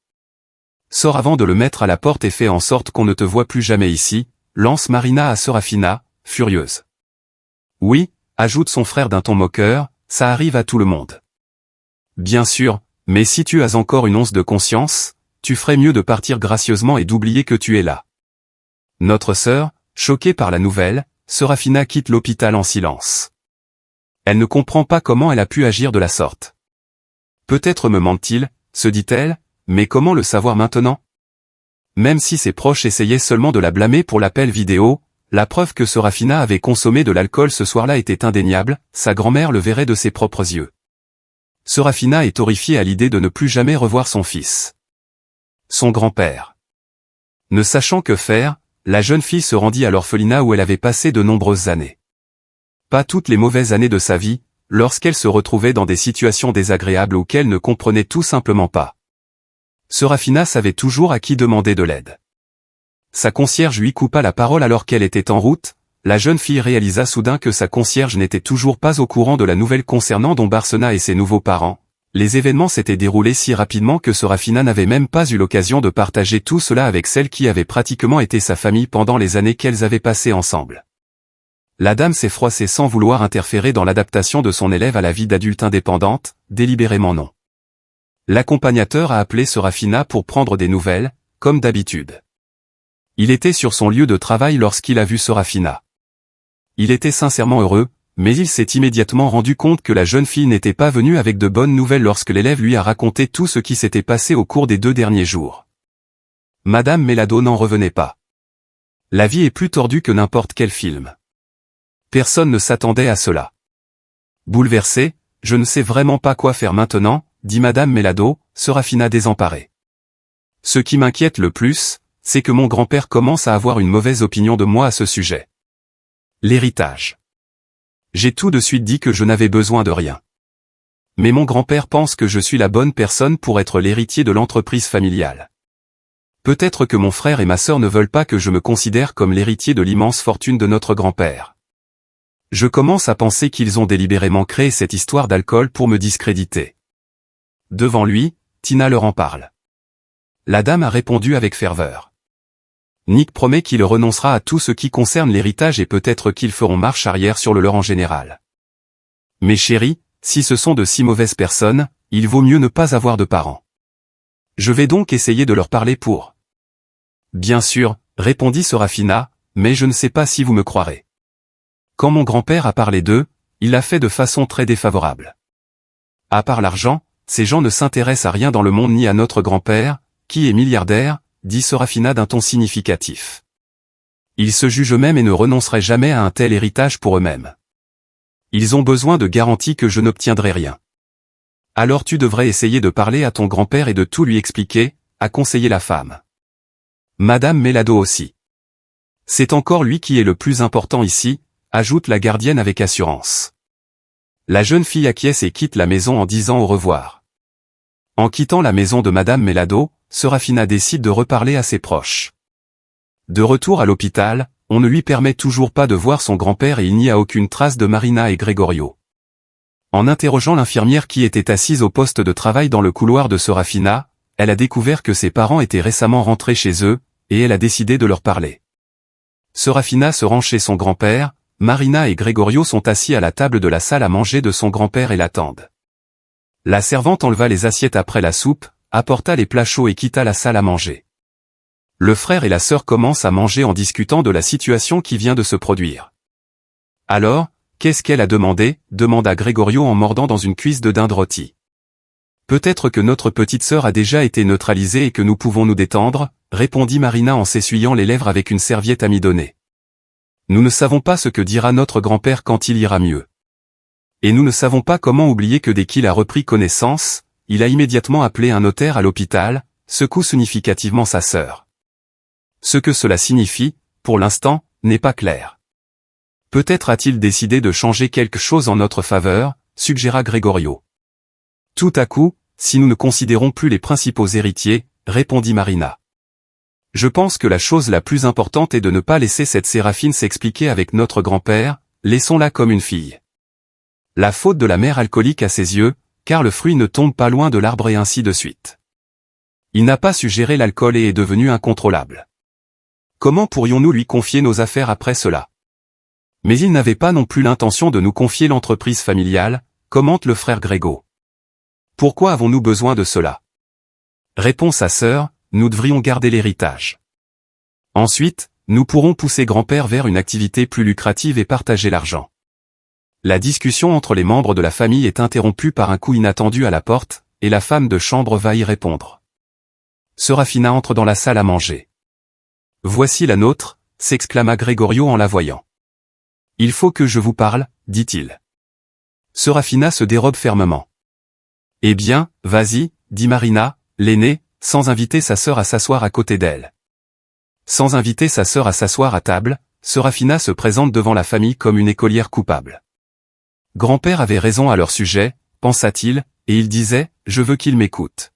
Sors avant de le mettre à la porte et fais en sorte qu'on ne te voit plus jamais ici » lance Marina à Serafina, furieuse. « Oui » ajoute son frère d'un ton moqueur, « ça arrive à tout le monde. » « Bien sûr, mais si tu as encore une once de conscience, tu ferais mieux de partir gracieusement et d'oublier que tu es là. » Notre sœur, choquée par la nouvelle, Serafina quitte l'hôpital en silence. Elle ne comprend pas comment elle a pu agir de la sorte. Peut-être me ment-il, se dit-elle, mais comment le savoir maintenant? Même si ses proches essayaient seulement de la blâmer pour l'appel vidéo, la preuve que Serafina avait consommé de l'alcool ce soir-là était indéniable, sa grand-mère le verrait de ses propres yeux. Serafina est horrifiée à l'idée de ne plus jamais revoir son fils. Son grand-père. Ne sachant que faire, la jeune fille se rendit à l'orphelinat où elle avait passé de nombreuses années. Pas toutes les mauvaises années de sa vie, lorsqu'elle se retrouvait dans des situations désagréables ou qu'elle ne comprenait tout simplement pas. Serafina savait toujours à qui demander de l'aide. Sa concierge lui coupa la parole alors qu'elle était en route. La jeune fille réalisa soudain que sa concierge n'était toujours pas au courant de la nouvelle concernant Don Barsena et ses nouveaux parents. Les événements s'étaient déroulés si rapidement que Serafina n'avait même pas eu l'occasion de partager tout cela avec celle qui avait pratiquement été sa famille pendant les années qu'elles avaient passées ensemble. La dame s'est froissée sans vouloir interférer dans l'adaptation de son élève à la vie d'adulte indépendante, délibérément non. L'accompagnateur a appelé Serafina pour prendre des nouvelles, comme d'habitude. Il était sur son lieu de travail lorsqu'il a vu Serafina. Il était sincèrement heureux, mais il s'est immédiatement rendu compte que la jeune fille n'était pas venue avec de bonnes nouvelles lorsque l'élève lui a raconté tout ce qui s'était passé au cours des 2 derniers jours. Madame Melado n'en revenait pas. La vie est plus tordue que n'importe quel film. Personne ne s'attendait à cela. Bouleversée, je ne sais vraiment pas quoi faire maintenant, dit Madame Melado, Serafina désemparée. Ce qui m'inquiète le plus, c'est que mon grand-père commence à avoir une mauvaise opinion de moi à ce sujet. L'héritage. J'ai tout de suite dit que je n'avais besoin de rien. Mais mon grand-père pense que je suis la bonne personne pour être l'héritier de l'entreprise familiale. Peut-être que mon frère et ma sœur ne veulent pas que je me considère comme l'héritier de l'immense fortune de notre grand-père. Je commence à penser qu'ils ont délibérément créé cette histoire d'alcool pour me discréditer. Devant lui, Tina leur en parle. La dame a répondu avec ferveur. Nick promet qu'il renoncera à tout ce qui concerne l'héritage et peut-être qu'ils feront marche arrière sur le leur en général. Mais chérie, si ce sont de si mauvaises personnes, il vaut mieux ne pas avoir de parents. Je vais donc essayer de leur parler pour. Bien sûr, répondit Serafina, mais je ne sais pas si vous me croirez. Quand mon grand-père a parlé d'eux, il l'a fait de façon très défavorable. À part l'argent, ces gens ne s'intéressent à rien dans le monde ni à notre grand-père, qui est milliardaire, dit Serafina d'un ton significatif. Ils se jugent eux-mêmes et ne renonceraient jamais à un tel héritage pour eux-mêmes. Ils ont besoin de garanties que je n'obtiendrai rien. Alors tu devrais essayer de parler à ton grand-père et de tout lui expliquer, a conseillé la femme. Madame Melado aussi. C'est encore lui qui est le plus important ici, ajoute la gardienne avec assurance. La jeune fille acquiesce et quitte la maison en disant au revoir. En quittant la maison de Madame Melado, Serafina décide de reparler à ses proches. De retour à l'hôpital, on ne lui permet toujours pas de voir son grand-père et il n'y a aucune trace de Marina et Gregorio. En interrogeant l'infirmière qui était assise au poste de travail dans le couloir de Serafina, elle a découvert que ses parents étaient récemment rentrés chez eux, et elle a décidé de leur parler. Serafina se rend chez son grand-père, Marina et Gregorio sont assis à la table de la salle à manger de son grand-père et l'attendent. La servante enleva les assiettes après la soupe, apporta les plats chauds et quitta la salle à manger. Le frère et la sœur commencent à manger en discutant de la situation qui vient de se produire. Alors, qu'est-ce qu'elle a demandé, demanda Gregorio en mordant dans une cuisse de dinde rôtie. Peut-être que notre petite sœur a déjà été neutralisée et que nous pouvons nous détendre, répondit Marina en s'essuyant les lèvres avec une serviette amidonnée. Nous ne savons pas ce que dira notre grand-père quand il ira mieux. Et nous ne savons pas comment oublier que dès qu'il a repris connaissance, il a immédiatement appelé un notaire à l'hôpital, secoue significativement sa sœur. Ce que cela signifie, pour l'instant, n'est pas clair. Peut-être a-t-il décidé de changer quelque chose en notre faveur, suggéra Gregorio. Tout à coup, si nous ne considérons plus les principaux héritiers, répondit Marina. Je pense que la chose la plus importante est de ne pas laisser cette Séraphine s'expliquer avec notre grand-père, laissons-la comme une fille. La faute de la mère alcoolique à ses yeux, car le fruit ne tombe pas loin de l'arbre et ainsi de suite. Il n'a pas su gérer l'alcool et est devenu incontrôlable. Comment pourrions-nous lui confier nos affaires après cela? Mais il n'avait pas non plus l'intention de nous confier l'entreprise familiale, commente le frère Grégo. Pourquoi avons-nous besoin de cela? Répond sa sœur, nous devrions garder l'héritage. Ensuite, nous pourrons pousser grand-père vers une activité plus lucrative et partager l'argent. La discussion entre les membres de la famille est interrompue par un coup inattendu à la porte, et la femme de chambre va y répondre. Serafina entre dans la salle à manger. Voici la nôtre, s'exclama Gregorio en la voyant. Il faut que je vous parle, dit-il. Serafina se dérobe fermement. Eh bien, vas-y, dit Marina, l'aînée, sans inviter sa sœur à s'asseoir à côté d'elle. Sans inviter sa sœur à s'asseoir à table, Serafina se présente devant la famille comme une écolière coupable. Grand-père avait raison à leur sujet, pensa-t-il, et il disait, je veux qu'ils m'écoutent.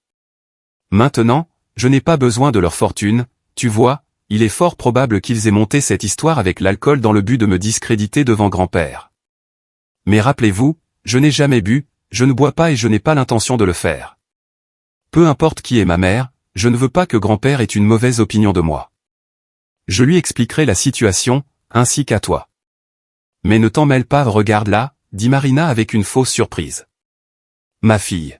Maintenant, je n'ai pas besoin de leur fortune, tu vois, il est fort probable qu'ils aient monté cette histoire avec l'alcool dans le but de me discréditer devant grand-père. Mais rappelez-vous, je n'ai jamais bu, je ne bois pas et je n'ai pas l'intention de le faire. Peu importe qui est ma mère, je ne veux pas que grand-père ait une mauvaise opinion de moi. Je lui expliquerai la situation, ainsi qu'à toi. Mais ne t'en mêle pas, regarde là, dit Marina avec une fausse surprise. Ma fille.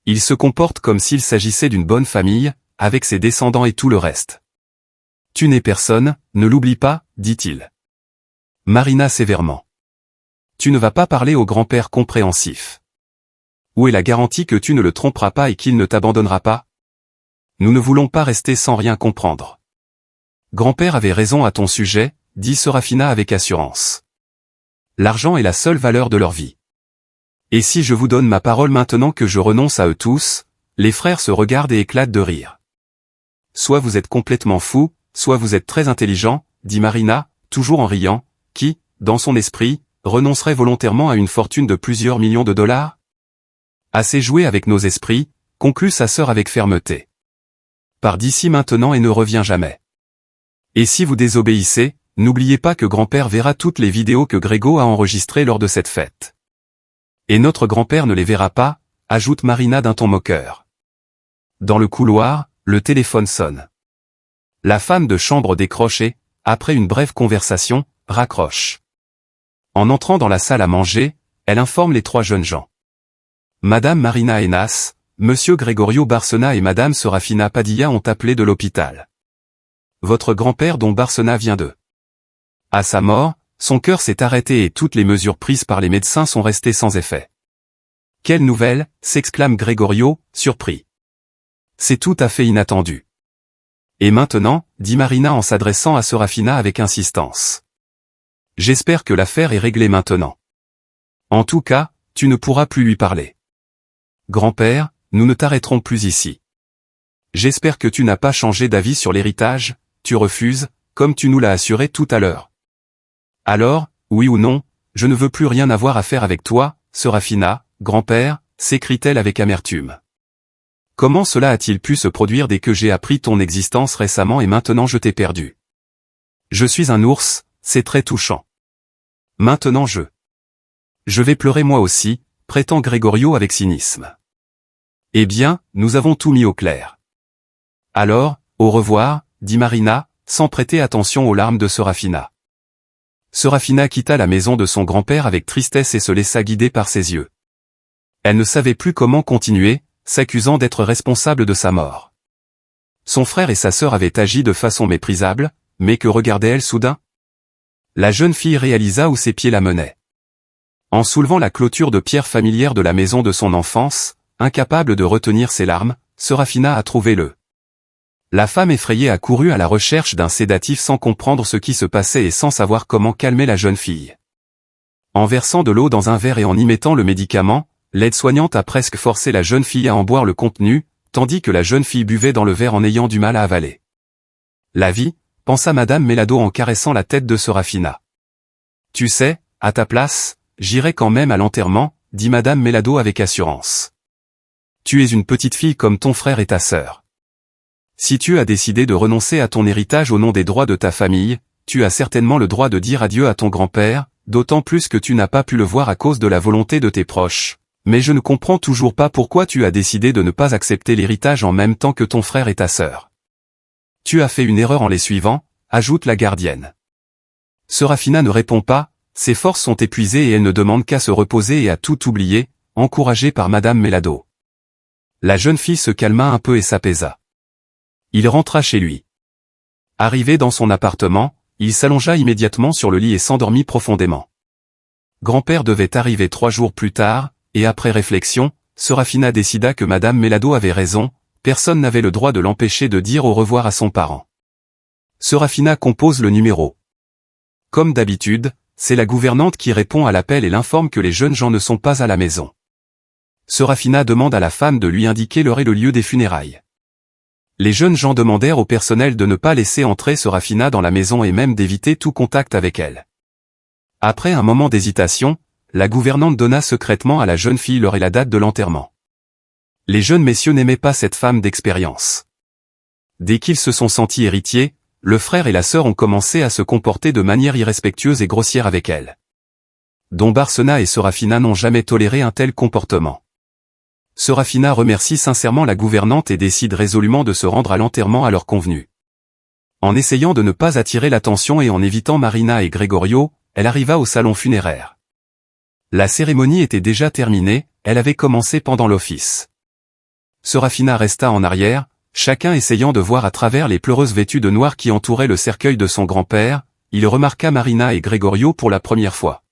Il se comporte comme s'il s'agissait d'une bonne famille, avec ses descendants et tout le reste. Tu n'es personne, ne l'oublie pas, dit-il. Marina sévèrement. Tu ne vas pas parler au grand-père compréhensif. Où est la garantie que tu ne le tromperas pas et qu'il ne t'abandonnera pas? Nous ne voulons pas rester sans rien comprendre. Grand-père avait raison à ton sujet, dit Serafina avec assurance. L'argent est la seule valeur de leur vie. Et si je vous donne ma parole maintenant que je renonce à eux tous, les frères se regardent et éclatent de rire. Soit vous êtes complètement fou, soit vous êtes très intelligent, dit Marina, toujours en riant, qui, dans son esprit, renoncerait volontairement à une fortune de plusieurs millions de dollars? Assez joué avec nos esprits, conclut sa sœur avec fermeté. Pars d'ici maintenant et ne reviens jamais. Et si vous désobéissez, n'oubliez pas que grand-père verra toutes les vidéos que Grégo a enregistrées lors de cette fête. Et notre grand-père ne les verra pas, ajoute Marina d'un ton moqueur. Dans le couloir, le téléphone sonne. La femme de chambre décroche et, après une brève conversation, raccroche. En entrant dans la salle à manger, elle informe les 3 jeunes gens. Madame Marina Enas, Monsieur Gregorio Barcena et Madame Serafina Padilla ont appelé de l'hôpital. Votre grand-père dont Barcena vient de. À sa mort, son cœur s'est arrêté et toutes les mesures prises par les médecins sont restées sans effet. Quelle nouvelle, s'exclame Gregorio, surpris. C'est tout à fait inattendu. Et maintenant, dit Marina en s'adressant à Serafina avec insistance. J'espère que l'affaire est réglée maintenant. En tout cas, tu ne pourras plus lui parler. Grand-père, nous ne t'arrêterons plus ici. J'espère que tu n'as pas changé d'avis sur l'héritage, tu refuses, comme tu nous l'as assuré tout à l'heure. Alors, oui ou non, je ne veux plus rien avoir à faire avec toi, Serafina, grand-père, s'écrie-t-elle avec amertume. Comment cela a-t-il pu se produire dès que j'ai appris ton existence récemment et maintenant je t'ai perdu? Je suis un ours, c'est très touchant. Maintenant je vais pleurer moi aussi, prétend Gregorio avec cynisme. Eh bien, nous avons tout mis au clair. Alors, au revoir, dit Marina, sans prêter attention aux larmes de Serafina. Serafina quitta la maison de son grand-père avec tristesse et se laissa guider par ses yeux. Elle ne savait plus comment continuer, s'accusant d'être responsable de sa mort. Son frère et sa sœur avaient agi de façon méprisable, mais que regardait-elle soudain? La jeune fille réalisa où ses pieds la menaient. En soulevant la clôture de pierre familière de la maison de son enfance, incapable de retenir ses larmes, Serafina a trouvé le. La femme effrayée a couru à la recherche d'un sédatif sans comprendre ce qui se passait et sans savoir comment calmer la jeune fille. En versant de l'eau dans un verre et en y mettant le médicament, l'aide-soignante a presque forcé la jeune fille à en boire le contenu, tandis que la jeune fille buvait dans le verre en ayant du mal à avaler. La vie, pensa Madame Melado en caressant la tête de Serafina. Tu sais, à ta place, j'irai quand même à l'enterrement, dit Madame Melado avec assurance. Tu es une petite fille comme ton frère et ta sœur. Si tu as décidé de renoncer à ton héritage au nom des droits de ta famille, tu as certainement le droit de dire adieu à ton grand-père, d'autant plus que tu n'as pas pu le voir à cause de la volonté de tes proches. Mais je ne comprends toujours pas pourquoi tu as décidé de ne pas accepter l'héritage en même temps que ton frère et ta sœur. Tu as fait une erreur en les suivant, ajoute la gardienne. Serafina ne répond pas, ses forces sont épuisées et elle ne demande qu'à se reposer et à tout oublier, encouragée par Madame Melado. La jeune fille se calma un peu et s'apaisa. Il rentra chez lui. Arrivé dans son appartement, il s'allongea immédiatement sur le lit et s'endormit profondément. Grand-père devait arriver 3 jours plus tard, et après réflexion, Serafina décida que Madame Melado avait raison, personne n'avait le droit de l'empêcher de dire au revoir à son parent. Serafina compose le numéro. Comme d'habitude, c'est la gouvernante qui répond à l'appel et l'informe que les jeunes gens ne sont pas à la maison. Serafina demande à la femme de lui indiquer l'heure et le lieu des funérailles. Les jeunes gens demandèrent au personnel de ne pas laisser entrer Serafina dans la maison et même d'éviter tout contact avec elle. Après un moment d'hésitation, la gouvernante donna secrètement à la jeune fille l'heure et la date de l'enterrement. Les jeunes messieurs n'aimaient pas cette femme d'expérience. Dès qu'ils se sont sentis héritiers, le frère et la sœur ont commencé à se comporter de manière irrespectueuse et grossière avec elle. Don Barcena et Serafina n'ont jamais toléré un tel comportement. Serafina remercie sincèrement la gouvernante et décide résolument de se rendre à l'enterrement à l'heure convenue. En essayant de ne pas attirer l'attention et en évitant Marina et Gregorio, elle arriva au salon funéraire. La cérémonie était déjà terminée, elle avait commencé pendant l'office. Serafina resta en arrière, chacun essayant de voir à travers les pleureuses vêtues de noir qui entouraient le cercueil de son grand-père. Il remarqua Marina et Gregorio pour la première fois.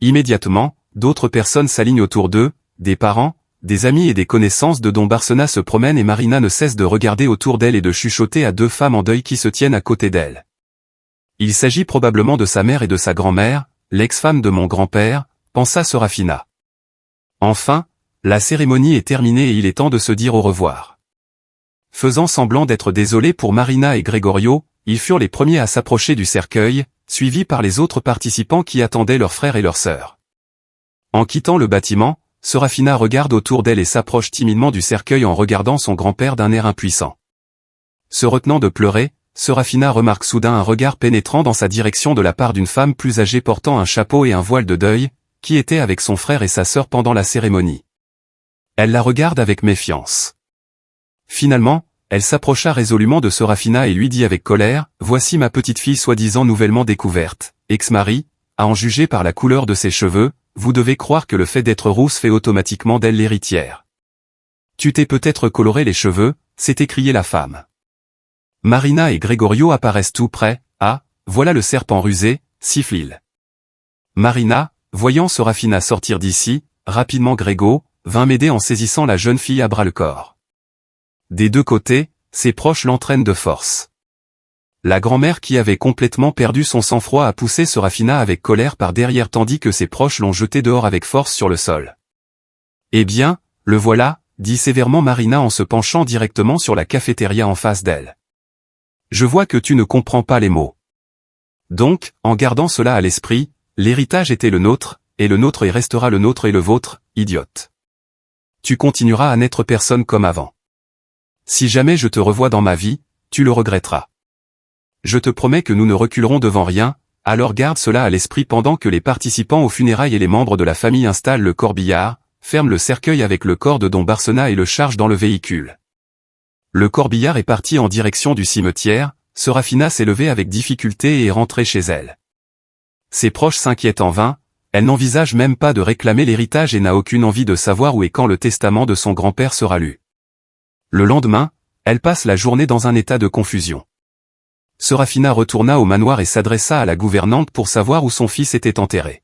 Immédiatement, d'autres personnes s'alignent autour d'eux, des parents, des amis et des connaissances de Don Barcena se promènent et Marina ne cesse de regarder autour d'elle et de chuchoter à 2 femmes en deuil qui se tiennent à côté d'elle. Il s'agit probablement de sa mère et de sa grand-mère, l'ex-femme de mon grand-père, pensa Serafina. Enfin, la cérémonie est terminée et il est temps de se dire au revoir. Faisant semblant d'être désolé pour Marina et Gregorio, ils furent les premiers à s'approcher du cercueil, suivis par les autres participants qui attendaient leurs frères et leurs sœurs. En quittant le bâtiment, Serafina regarde autour d'elle et s'approche timidement du cercueil en regardant son grand-père d'un air impuissant. Se retenant de pleurer, Serafina remarque soudain un regard pénétrant dans sa direction de la part d'une femme plus âgée portant un chapeau et un voile de deuil, qui était avec son frère et sa sœur pendant la cérémonie. Elle la regarde avec méfiance. Finalement, elle s'approcha résolument de Serafina et lui dit avec colère, « Voici ma petite fille soi-disant nouvellement découverte, ex-mari, à en juger par la couleur de ses cheveux, vous devez croire que le fait d'être rousse fait automatiquement d'elle l'héritière. Tu t'es peut-être coloré les cheveux, » s'est écriée la femme. Marina et Gregorio apparaissent tout près, « Ah, voilà le serpent rusé », siffle-t-il. Marina, voyant Serafina sortir d'ici, rapidement Grégo, vint m'aider en saisissant la jeune fille à bras-le-corps. Des deux côtés, ses proches l'entraînent de force. La grand-mère qui avait complètement perdu son sang-froid a poussé Serafina avec colère par derrière tandis que ses proches l'ont jeté dehors avec force sur le sol. « Eh bien, le voilà », dit sévèrement Marina en se penchant directement sur la cafétéria en face d'elle. « Je vois que tu ne comprends pas les mots. Donc, en gardant cela à l'esprit, l'héritage était le nôtre, et le nôtre et restera le nôtre et le vôtre, idiote. Tu continueras à n'être personne comme avant. Si jamais je te revois dans ma vie, tu le regretteras. Je te promets que nous ne reculerons devant rien, alors garde cela à l'esprit pendant que les participants aux funérailles et les membres de la famille installent le corbillard, ferment le cercueil avec le corps de Don Barsena et le chargent dans le véhicule. » Le corbillard est parti en direction du cimetière, Serafina s'est levée avec difficulté et est rentrée chez elle. Ses proches s'inquiètent en vain, elle n'envisage même pas de réclamer l'héritage et n'a aucune envie de savoir où et quand le testament de son grand-père sera lu. Le lendemain, elle passe la journée dans un état de confusion. Serafina retourna au manoir et s'adressa à la gouvernante pour savoir où son fils était enterré.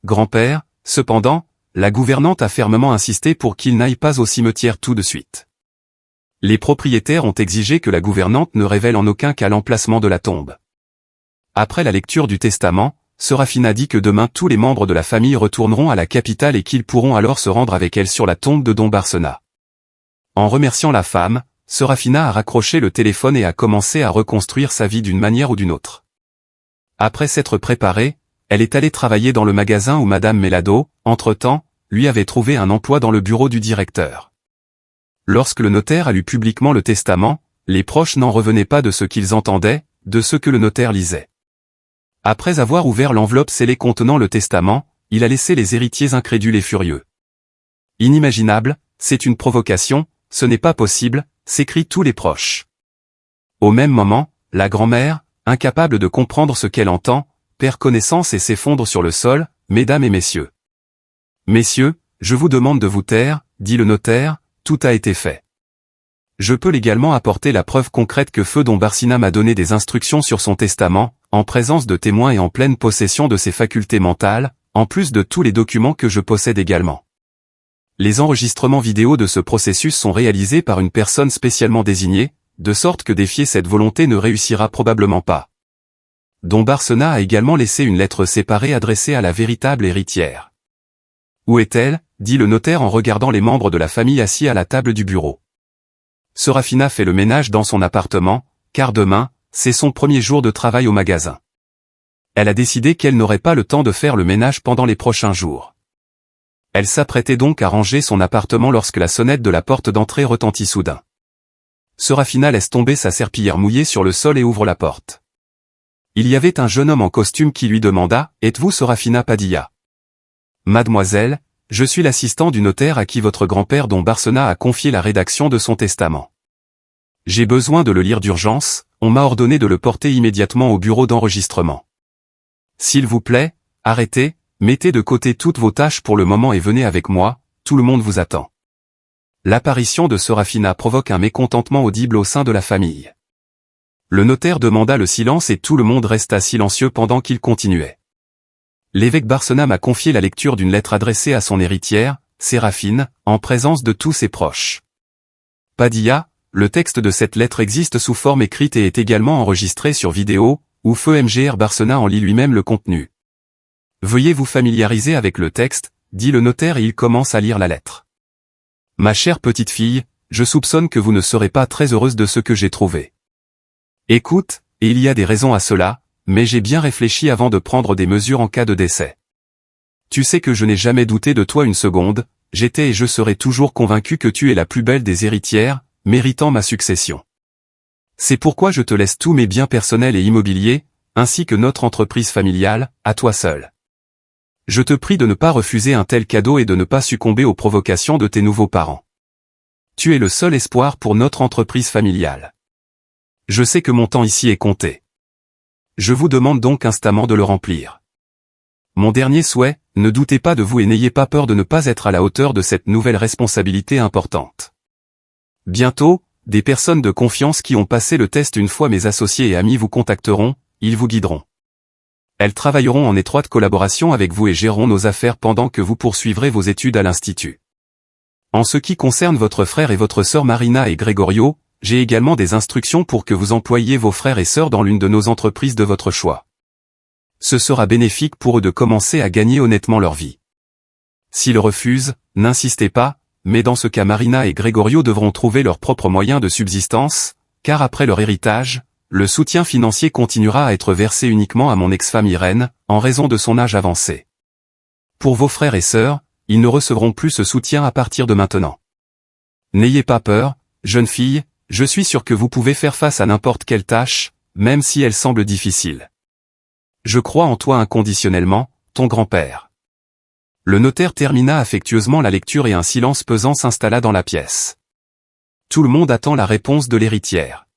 Grand-père, cependant, la gouvernante a fermement insisté pour qu'il n'aille pas au cimetière tout de suite. Les propriétaires ont exigé que la gouvernante ne révèle en aucun cas l'emplacement de la tombe. Après la lecture du testament, Serafina dit que demain tous les membres de la famille retourneront à la capitale et qu'ils pourront alors se rendre avec elle sur la tombe de Don Barsena. En remerciant la femme, Serafina a raccroché le téléphone et a commencé à reconstruire sa vie d'une manière ou d'une autre. Après s'être préparée, elle est allée travailler dans le magasin où Madame Melado, entre-temps, lui avait trouvé un emploi dans le bureau du directeur. Lorsque le notaire a lu publiquement le testament, les proches n'en revenaient pas de ce qu'ils entendaient, de ce que le notaire lisait. Après avoir ouvert l'enveloppe scellée contenant le testament, il a laissé les héritiers incrédules et furieux. « Inimaginable, c'est une provocation, ce n'est pas possible », s'écrient tous les proches. Au même moment, la grand-mère, incapable de comprendre ce qu'elle entend, perd connaissance et s'effondre sur le sol, « Mesdames et messieurs. Messieurs, je vous demande de vous taire, dit le notaire, tout a été fait. Je peux légalement apporter la preuve concrète que feu Don Barsena m'a donné des instructions sur son testament, en présence de témoins et en pleine possession de ses facultés mentales, en plus de tous les documents que je possède également. Les enregistrements vidéo de ce processus sont réalisés par une personne spécialement désignée, de sorte que défier cette volonté ne réussira probablement pas. Don Barsena a également laissé une lettre séparée adressée à la véritable héritière. Où est-elle ? Dit le notaire en regardant les membres de la famille assis à la table du bureau. Serafina fait le ménage dans son appartement, car demain, c'est son premier jour de travail au magasin. Elle a décidé qu'elle n'aurait pas le temps de faire le ménage pendant les prochains jours. Elle s'apprêtait donc à ranger son appartement lorsque la sonnette de la porte d'entrée retentit soudain. Serafina laisse tomber sa serpillière mouillée sur le sol et ouvre la porte. Il y avait un jeune homme en costume qui lui demanda « Êtes-vous Serafina Padilla ?»« Mademoiselle, je suis l'assistant du notaire à qui votre grand-père Don Barsena a confié la rédaction de son testament. J'ai besoin de le lire d'urgence, on m'a ordonné de le porter immédiatement au bureau d'enregistrement. S'il vous plaît, arrêtez, mettez de côté toutes vos tâches pour le moment et venez avec moi, tout le monde vous attend. » L'apparition de Serafina provoque un mécontentement audible au sein de la famille. Le notaire demanda le silence et tout le monde resta silencieux pendant qu'il continuait. L'évêque Barsena m'a confié la lecture d'une lettre adressée à son héritière, Séraphine, en présence de tous ses proches. Padilla, le texte de cette lettre existe sous forme écrite et est également enregistré sur vidéo, où feu Mgr Barsena en lit lui-même le contenu. Veuillez vous familiariser avec le texte, dit le notaire et il commence à lire la lettre. Ma chère petite fille, je soupçonne que vous ne serez pas très heureuse de ce que j'ai trouvé. Écoute, et il y a des raisons à cela, mais j'ai bien réfléchi avant de prendre des mesures en cas de décès. Tu sais que je n'ai jamais douté de toi une seconde, j'étais et je serai toujours convaincu que tu es la plus belle des héritières, méritant ma succession. C'est pourquoi je te laisse tous mes biens personnels et immobiliers, ainsi que notre entreprise familiale, à toi seul. Je te prie de ne pas refuser un tel cadeau et de ne pas succomber aux provocations de tes nouveaux parents. Tu es le seul espoir pour notre entreprise familiale. Je sais que mon temps ici est compté. Je vous demande donc instamment de le remplir. Mon dernier souhait, ne doutez pas de vous et n'ayez pas peur de ne pas être à la hauteur de cette nouvelle responsabilité importante. Bientôt, des personnes de confiance qui ont passé le test une fois mes associés et amis vous contacteront, ils vous guideront. Elles travailleront en étroite collaboration avec vous et géreront nos affaires pendant que vous poursuivrez vos études à l'Institut. En ce qui concerne votre frère et votre sœur Marina et Gregorio, j'ai également des instructions pour que vous employiez vos frères et sœurs dans l'une de nos entreprises de votre choix. Ce sera bénéfique pour eux de commencer à gagner honnêtement leur vie. S'ils refusent, n'insistez pas, mais dans ce cas Marina et Gregorio devront trouver leurs propres moyens de subsistance, car après leur héritage, le soutien financier continuera à être versé uniquement à mon ex-femme Irène, en raison de son âge avancé. Pour vos frères et sœurs, ils ne recevront plus ce soutien à partir de maintenant. N'ayez pas peur, jeune fille, je suis sûr que vous pouvez faire face à n'importe quelle tâche, même si elle semble difficile. Je crois en toi inconditionnellement, ton grand-père. Le notaire termina affectueusement la lecture et un silence pesant s'installa dans la pièce. Tout le monde attend la réponse de l'héritière.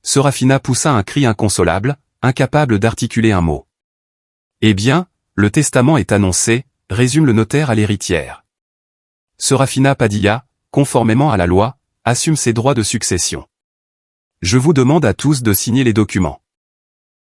Serafina poussa un cri inconsolable, incapable d'articuler un mot. Eh bien, le testament est annoncé, résume le notaire à l'héritière. Serafina Padilla, conformément à la loi, assume ses droits de succession. Je vous demande à tous de signer les documents.